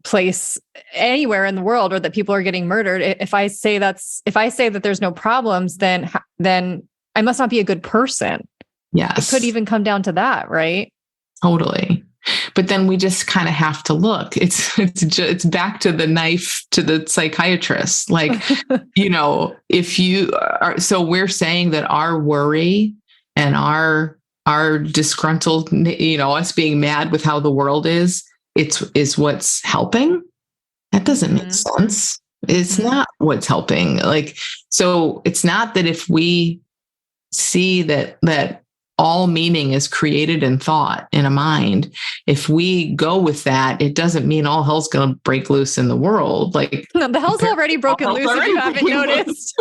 place anywhere in the world, or that people are getting murdered. If I say that there's no problems, then I must not be a good person. Yes. It could even come down to that, right? Totally. But then we just kind of have to look. It's back to the knife to the psychiatrist. Like, if you are, so we're saying that our worry and our disgruntled, us being mad with how the world is what's helping. That doesn't make sense. It's not what's helping. Like, so it's not that if we see that all meaning is created in thought, in a mind, if we go with that, it doesn't mean all hell's going to break loose in the world. Like, no, the hell's already broken loose if you haven't noticed.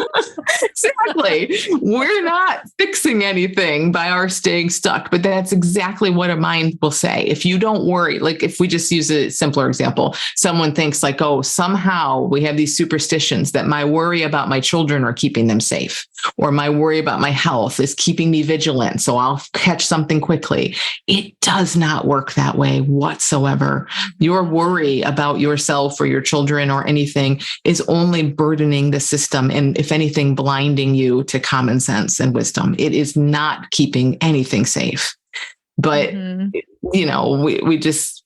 Exactly. We're not fixing anything by our staying stuck, but that's exactly what a mind will say. If you don't worry, like if we just use a simpler example, someone thinks like, oh, somehow we have these superstitions that my worry about my children are keeping them safe, or my worry about my health is keeping me vigilant, so I'll catch something quickly. It does not work that way whatsoever. Your worry about yourself or your children or anything is only burdening the system, and if anything, blinding you to common sense and wisdom. It is not keeping anything safe. But,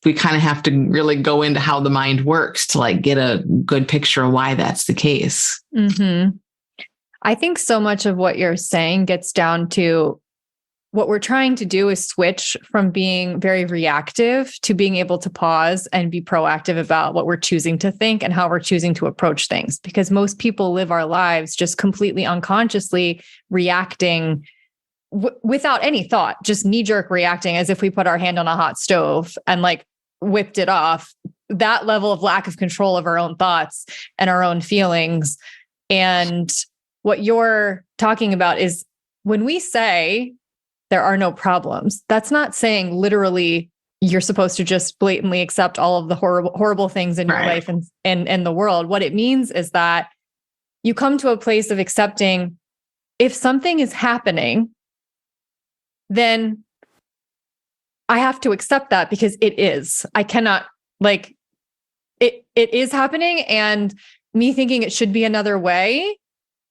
we kind of have to really go into how the mind works to like get a good picture of why that's the case. I think so much of what you're saying gets down to what we're trying to do is switch from being very reactive to being able to pause and be proactive about what we're choosing to think and how we're choosing to approach things. Because most people live our lives just completely unconsciously reacting without any thought, just knee-jerk reacting as if we put our hand on a hot stove and like whipped it off. That level of lack of control of our own thoughts and our own feelings. And what you're talking about is when we say there are no problems, that's not saying literally you're supposed to just blatantly accept all of the horrible things in your life and the world. What it means is that you come to a place of accepting if something is happening, then I have to accept that because it is. I cannot it is happening, and me thinking it should be another way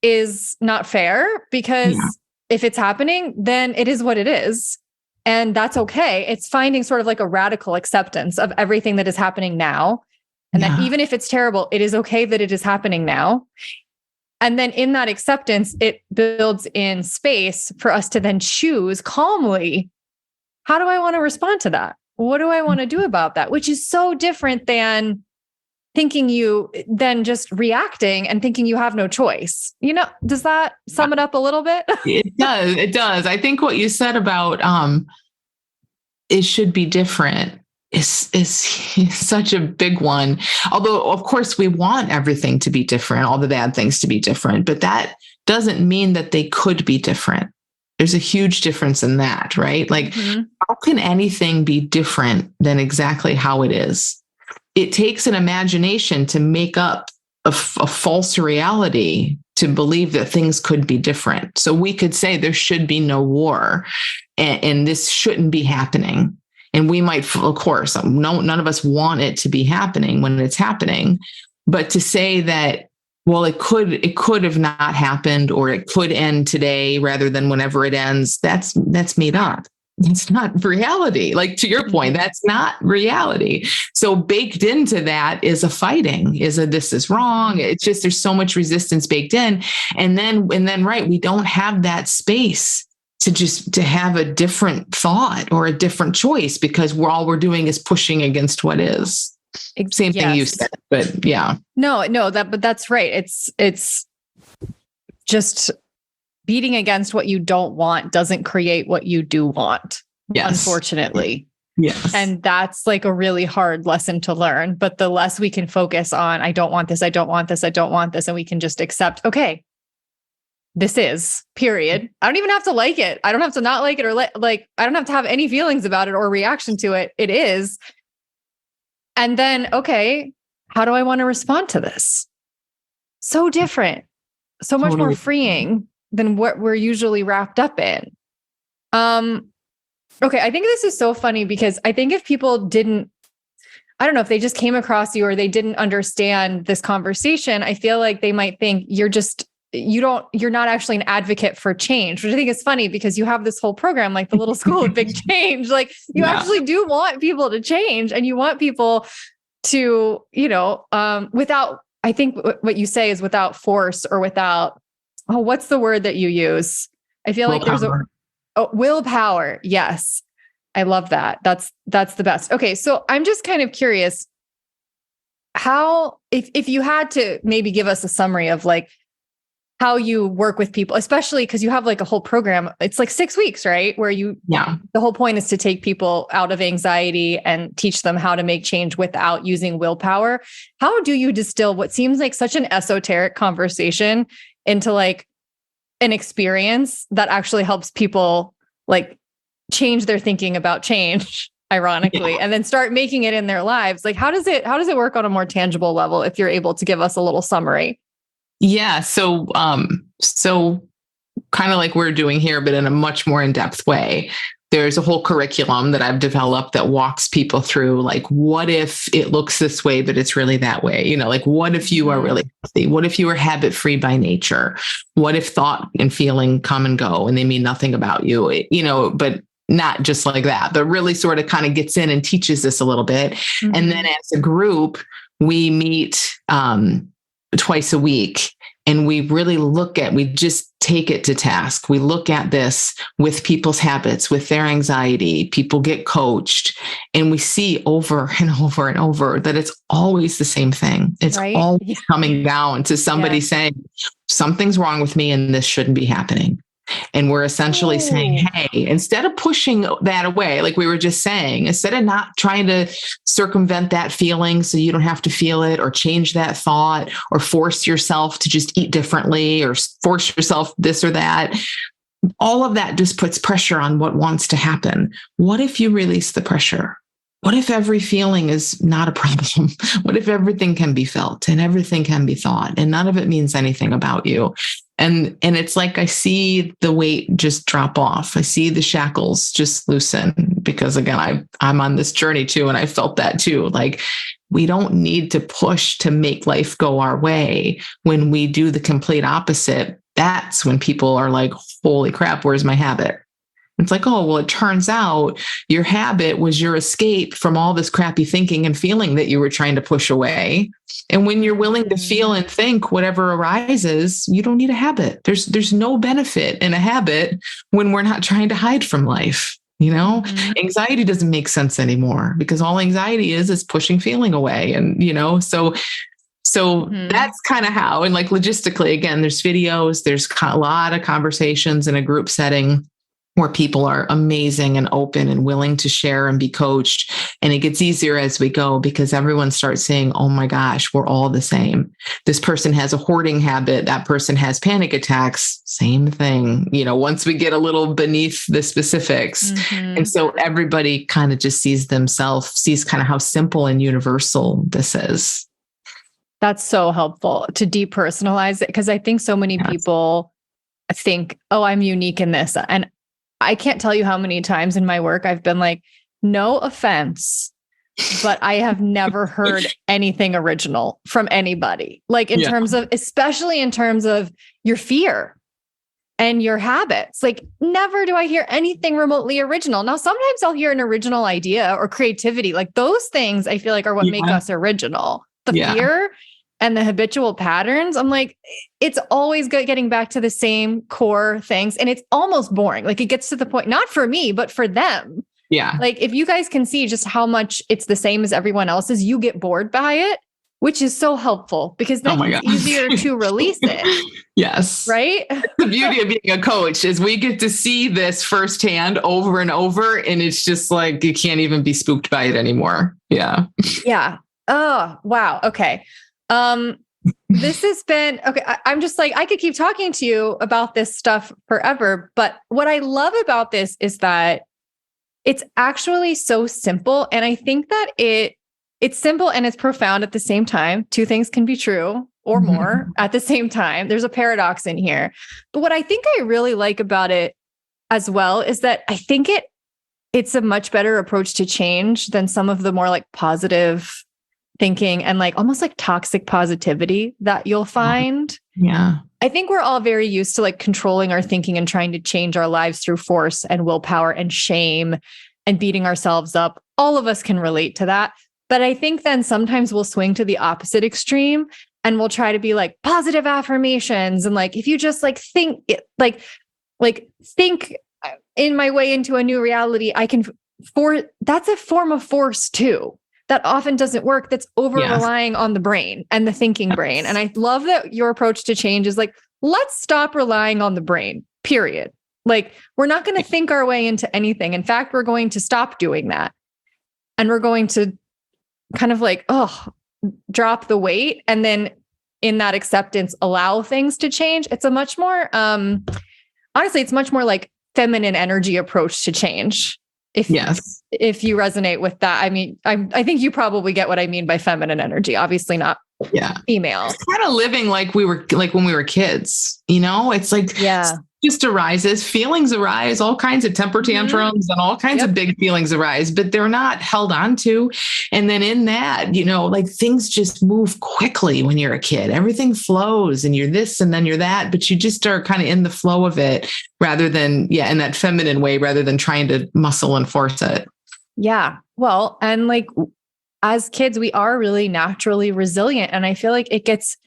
is not fair, because if it's happening, then it is what it is. And that's okay. It's finding sort of like a radical acceptance of everything that is happening now. And that even if it's terrible, it is okay that it is happening now. And then in that acceptance, it builds in space for us to then choose calmly, how do I want to respond to that? What do I want to do about that? Which is so different than than just reacting and thinking you have no choice. Does that sum it up a little bit? It does. It does. I think what you said about it should be different is such a big one. Although, of course, we want everything to be different, all the bad things to be different, but that doesn't mean that they could be different. There's a huge difference in that, right? Like, how can anything be different than exactly how it is? It takes an imagination to make up a false reality to believe that things could be different. So we could say there should be no war and this shouldn't be happening. And we might, of course, none of us want it to be happening when it's happening. But to say that, well, it could have not happened, or it could end today rather than whenever it ends, that's made up. It's not reality. Like, to your point, that's not reality. So baked into that is a fighting, this is wrong. It's just, there's so much resistance baked in. And then, right, we don't have that space to have a different thought or a different choice, because all we're doing is pushing against what is. Same thing you said, but yeah. No, but that's right. It's just beating against what you don't want doesn't create what you do want, unfortunately. Yes. And that's like a really hard lesson to learn. But the less we can focus on, I don't want this, I don't want this, I don't want this, and we can just accept, okay, this is, period. I don't even have to like it. I don't have to not like it or like, I don't have to have any feelings about it or reaction to it. It is. And then, okay, how do I want to respond to this? So different, so much more freeing than what we're usually wrapped up in. Okay, I think this is so funny because I think if people didn't, I don't know, if they just came across you or they didn't understand this conversation, I feel like they might think you're not actually an advocate for change, which I think is funny because you have this whole program, like the Little School of Big Change. Like you actually do want people to change and you want people to, without, I think what you say is without force or without, what's the word that you use? I feel like there's willpower. Yes. I love that. That's the best. Okay. So I'm just kind of curious how, if you had to maybe give us a summary of like how you work with people, especially because you have like a whole program, it's like 6 weeks, right? Where the whole point is to take people out of anxiety and teach them how to make change without using willpower. How do you distill what seems like such an esoteric conversation into like an experience that actually helps people like change their thinking about change, ironically, and then start making it in their lives? Like, how does it work on a more tangible level if you're able to give us a little summary? Yeah. So kind of like we're doing here, but in a much more in-depth way. There's a whole curriculum that I've developed that walks people through, like, what if it looks this way, but it's really that way? Like, what if you are really healthy? What if you are habit-free by nature? What if thought and feeling come and go and they mean nothing about you? But not just like that, but really sort of kind of gets in and teaches this a little bit. Mm-hmm. And then as a group, we meet twice a week and we really we just take it to task. We look at this with people's habits, with their anxiety. People get coached and we see over and over and over that it's always the same thing. It's always coming down to somebody saying something's wrong with me and this shouldn't be happening. And we're essentially saying, hey, instead of pushing that away, like we were just saying, instead of not trying to circumvent that feeling so you don't have to feel it or change that thought or force yourself to just eat differently or force yourself this or that, all of that just puts pressure on what wants to happen. What if you release the pressure? What if every feeling is not a problem? What if everything can be felt and everything can be thought and none of it means anything about you? And it's like I see the weight just drop off. I see the shackles just loosen because, again, I'm on this journey too. And I felt that too. Like, we don't need to push to make life go our way. When we do the complete opposite, that's when people are like, holy crap, where's my habit? It's like, oh, well, it turns out your habit was your escape from all this crappy thinking and feeling that you were trying to push away. And when you're willing to feel and think whatever arises, you don't need a habit. There's no benefit in a habit when we're not trying to hide from life. Anxiety doesn't make sense anymore because all anxiety is pushing feeling away. And, so that's kind of how, and like logistically, again, there's videos, there's a lot of conversations in a group setting where people are amazing and open and willing to share and be coached. And it gets easier as we go because everyone starts saying, oh my gosh, we're all the same. This person has a hoarding habit. That person has panic attacks. Same thing, once we get a little beneath the specifics. Mm-hmm. And so everybody kind of just sees kind of how simple and universal this is. That's so helpful to depersonalize it because I think so many people think, oh, I'm unique in this. And I can't tell you how many times in my work I've been like, no offense, but I have never heard anything original from anybody. Like especially in terms of your fear and your habits, like never do I hear anything remotely original. Now, sometimes I'll hear an original idea or creativity. Like those things I feel like are what make us original. The fear and the habitual patterns, I'm like, it's always good getting back to the same core things. And it's almost boring. Like it gets to the point, not for me, but for them. Yeah. Like if you guys can see just how much it's the same as everyone else's, you get bored by it, which is so helpful because then it's easier to release it. Yes. Right? The beauty of being a coach is we get to see this firsthand over and over. And it's just like, you can't even be spooked by it anymore. Yeah. Yeah. Oh, wow. Okay. this has been, okay. I'm just like, I could keep talking to you about this stuff forever. But what I love about this is that it's actually so simple. And I think that it's simple and it's profound at the same time. Two things can be true or more at the same time. There's a paradox in here. But what I think I really like about it as well is that I think it's a much better approach to change than some of the more like positive thinking and like almost like toxic positivity that you'll find. Yeah. I think we're all very used to like controlling our thinking and trying to change our lives through force and willpower and shame and beating ourselves up. All of us can relate to that. But I think then sometimes we'll swing to the opposite extreme and we'll try to be like positive affirmations. And like, if you just like think it, like think in my way into a new reality, that's a form of force too. That often doesn't work. That's over relying on the brain and the thinking brain. And I love that your approach to change is like, let's stop relying on the brain, period. Like, we're not going to think our way into anything. In fact, we're going to stop doing that. And we're going to kind of like, drop the weight. And then in that acceptance, allow things to change. It's a much more, honestly, it's much more like feminine energy approach to change. If you resonate with that, I mean, I think you probably get what I mean by feminine energy, obviously not female. It's kind of living like we were, like when we were kids, it's like, just arises, feelings arise, all kinds of temper tantrums and all kinds of big feelings arise, but they're not held on to. And then in that, like things just move quickly when you're a kid, everything flows and you're this and then you're that, but you just are kind of in the flow of it rather than, in that feminine way, rather than trying to muscle and force it. Yeah. Well, and like as kids, we are really naturally resilient. And I feel like it's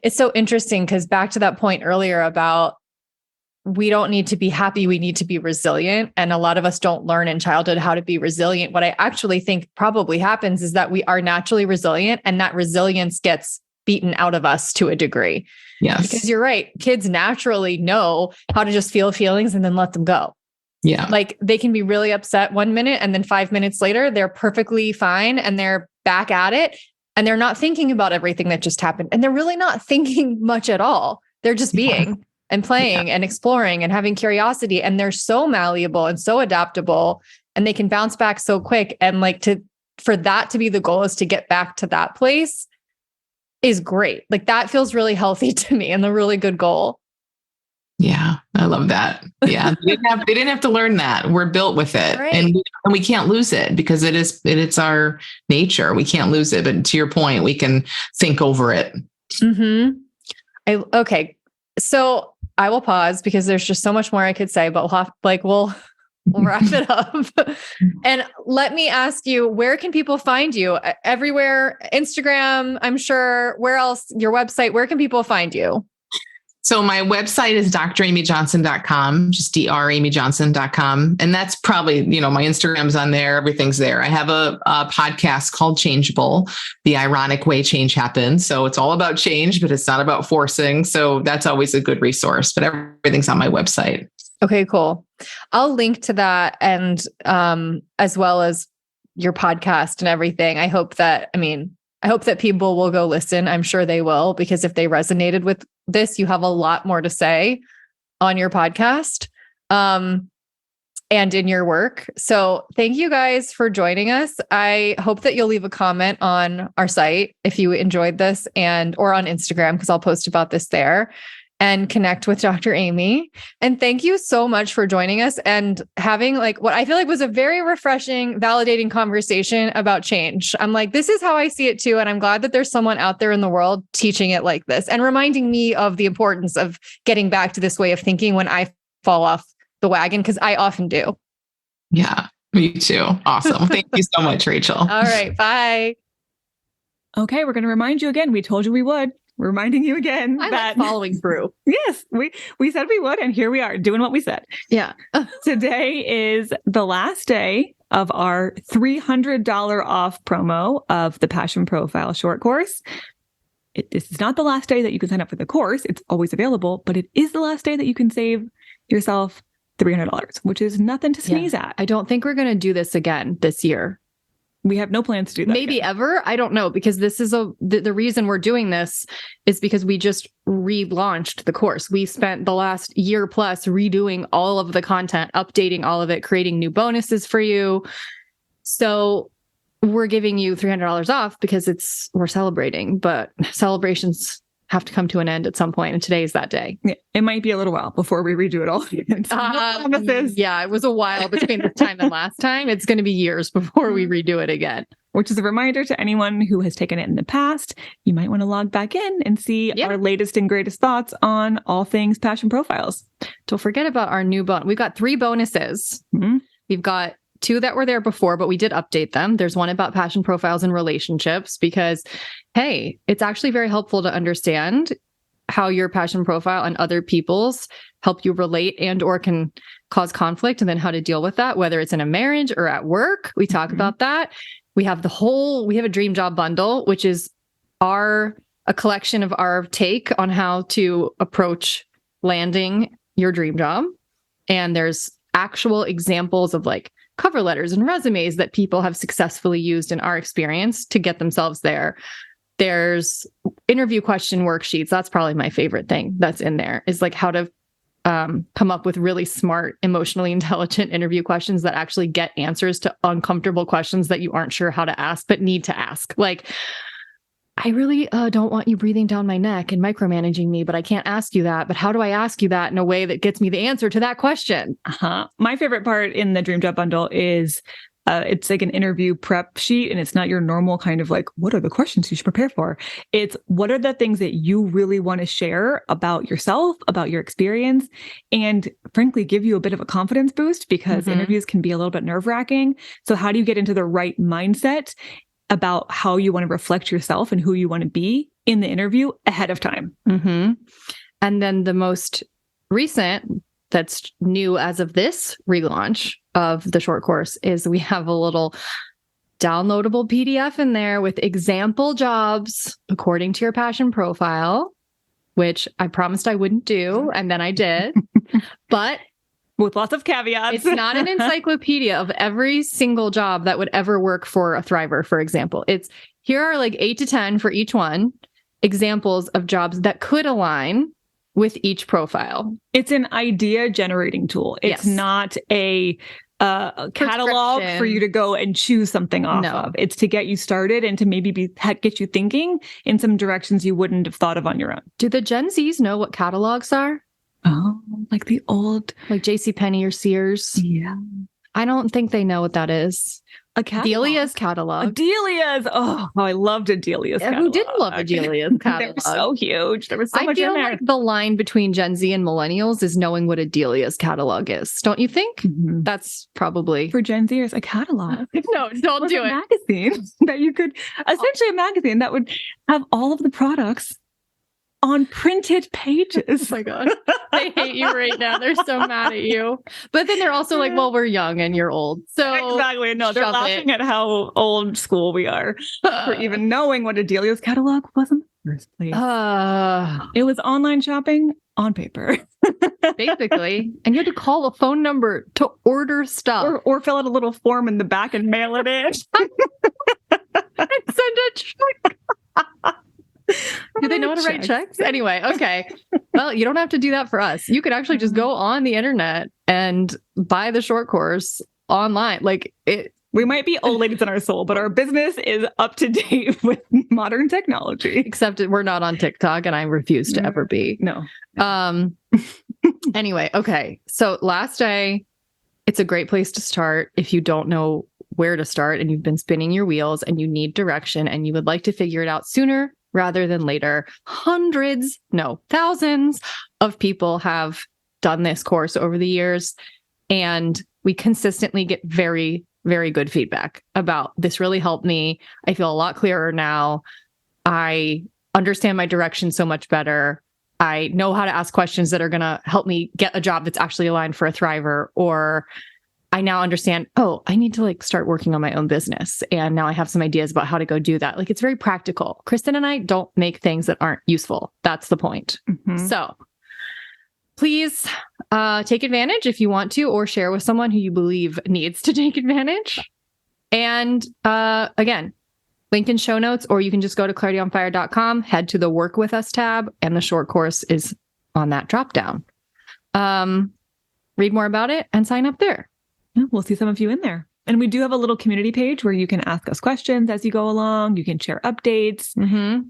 so interesting because back to that point earlier about we don't need to be happy. We need to be resilient. And a lot of us don't learn in childhood how to be resilient. What I actually think probably happens is that we are naturally resilient and that resilience gets beaten out of us to a degree. Yes. Because you're right. Kids naturally know how to just feel feelings and then let them go. Yeah. Like they can be really upset 1 minute and then 5 minutes later, they're perfectly fine and they're back at it. And they're not thinking about everything that just happened. And they're really not thinking much at all. They're just being and playing and exploring and having curiosity. And they're so malleable and so adaptable and they can bounce back so quick. And like for that to be the goal is to get back to that place is great. Like that feels really healthy to me and a really good goal. Yeah, I love that. Yeah, they didn't have to learn that. We're built with it, right. and we can't lose it because it's our nature. We can't lose it. But to your point, we can think over it. Okay, so I will pause because there's just so much more I could say, but we'll wrap it up. And let me ask you, where can people find you? Everywhere, Instagram, I'm sure. Where else? Your website. Where can people find you? So my website is dramyjohnson.com, just dramyjohnson.com. And that's probably, my Instagram's on there. Everything's there. I have a podcast called Changeable, The Ironic Way Change Happens. So it's all about change, but it's not about forcing. So that's always a good resource, but everything's on my website. Okay, cool. I'll link to that. And as well as your podcast and everything. I hope that people will go listen. I'm sure they will, because if they resonated with this, you have a lot more to say on your podcast and in your work. So thank you guys for joining us. I hope that you'll leave a comment on our site if you enjoyed this or on Instagram, because I'll post about this there, and connect with Dr. Amy. And thank you so much for joining us and having what I feel like was a very refreshing, validating conversation about change. I'm like, this is how I see it too. And I'm glad that there's someone out there in the world teaching it like this and reminding me of the importance of getting back to this way of thinking when I fall off the wagon, because I often do. Yeah, me too. Awesome. Thank you so much, Rachel. All right. Bye. Okay. We're going to remind you again. We told you we would. We're reminding you again that following through. Yes, we said we would, and here we are doing what we said. Yeah. Today is the last day of our $300 off promo of the Passion Profile short course. This is not the last day that you can sign up for the course. It's always available, but it is the last day that you can save yourself $300, which is nothing to sneeze at. I don't think we're going to do this again this year. We have no plans to do that. Maybe again. ever. I don't know, because this is the reason we're doing this is because we just relaunched the course. We spent the last year plus redoing all of the content, updating all of it, creating new bonuses for you. So we're giving you $300 off because we're celebrating, but celebrations have to come to an end at some point, and today is that day. Yeah, it might be a little while before we redo it all again. So no promises. Yeah, it was a while between this time and last time. It's going to be years before we redo it again. Which is a reminder to anyone who has taken it in the past, you might want to log back in and see our latest and greatest thoughts on all things passion profiles. Don't forget about our new bonus. We've got 3 bonuses. Mm-hmm. We've got 2 that were there before, but we did update them. There's one about passion profiles and relationships because, hey, it's actually very helpful to understand how your passion profile and other people's help you relate and or can cause conflict, and then how to deal with that, whether it's in a marriage or at work. We talk about that. We have a dream job bundle, which is a collection of our take on how to approach landing your dream job. And there's actual examples of like cover letters and resumes that people have successfully used in our experience to get themselves there. There's interview question worksheets. That's probably my favorite thing that's in there, is like how to come up with really smart, emotionally intelligent interview questions that actually get answers to uncomfortable questions that you aren't sure how to ask, but need to ask. Like, I really don't want you breathing down my neck and micromanaging me, but I can't ask you that. But how do I ask you that in a way that gets me the answer to that question? My favorite part in the Dream Job Bundle is it's like an interview prep sheet, and it's not your normal kind of like, what are the questions you should prepare for? It's what are the things that you really want to share about yourself, about your experience, and frankly, give you a bit of a confidence boost, because interviews can be a little bit nerve-wracking. So how do you get into the right mindset about how you want to reflect yourself and who you want to be in the interview ahead of time? And then the most recent, that's new as of this relaunch of the short course, is we have a little downloadable PDF in there with example jobs according to your passion profile, which I promised I wouldn't do, and then I did. But with lots of caveats. It's not an encyclopedia of every single job that would ever work for a Thriver, for example. Here are like 8 to 10 for each one, examples of jobs that could align with each profile. It's an idea generating tool. It's not a catalog for you to go and choose something off of. It's to get you started and to maybe get you thinking in some directions you wouldn't have thought of on your own. Do the Gen Zs know what catalogs are? Oh, like the old, like JCPenney or Sears? Yeah. I don't think they know what that is. A catalog. Delia's catalog. Adelia's. Oh, I loved Adelia's catalog. Who didn't love Adelia's catalog? They were so huge. There was so much in there. I feel like the line between Gen Z and millennials is knowing what Adelia's catalog is. Don't you think? That's probably... For Gen Zers, a catalog. No, don't do it. A magazine that you could... Essentially a magazine that would have all of the products on printed pages. Oh my God. They hate you right now. They're so mad at you. But then they're also like, well, we're young and you're old. So exactly. No, they're laughing at how old school we are for even knowing what Adelia's catalog was in the first place. It was online shopping on paper. Basically. And you had to call a phone number to order stuff. Or fill out a little form in the back and mail it in. And send a check. Do they know how to write checks? Anyway, okay. Well, you don't have to do that for us. You could actually just go on the internet and buy the short course online. Like we might be old ladies in our soul, but our business is up to date with modern technology. Except we're not on TikTok, and I refuse to ever be. No. Anyway, okay. So last day, it's a great place to start if you don't know where to start and you've been spinning your wheels and you need direction and you would like to figure it out sooner rather than later. Thousands of people have done this course over the years, and we consistently get very, very good feedback about this really helped me. I feel a lot clearer now. I understand my direction so much better. I know how to ask questions that are going to help me get a job that's actually aligned for a Thriver, or I now understand, I need to start working on my own business. And now I have some ideas about how to go do that. It's very practical. Kristen and I don't make things that aren't useful. That's the point. So please take advantage if you want to, or share with someone who you believe needs to take advantage. And again, link in show notes, or you can just go to clarityonfire.com, head to the Work With Us tab, and the short course is on that drop down. Read more about it and sign up there. Yeah, we'll see some of you in there. And we do have a little community page where you can ask us questions as you go along. You can share updates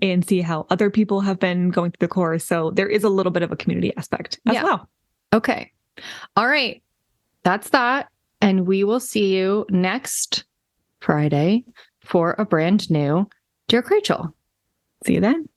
and see how other people have been going through the course. So there is a little bit of a community aspect as well. Okay. All right. That's that. And we will see you next Friday for a brand new Dear Rachel. See you then.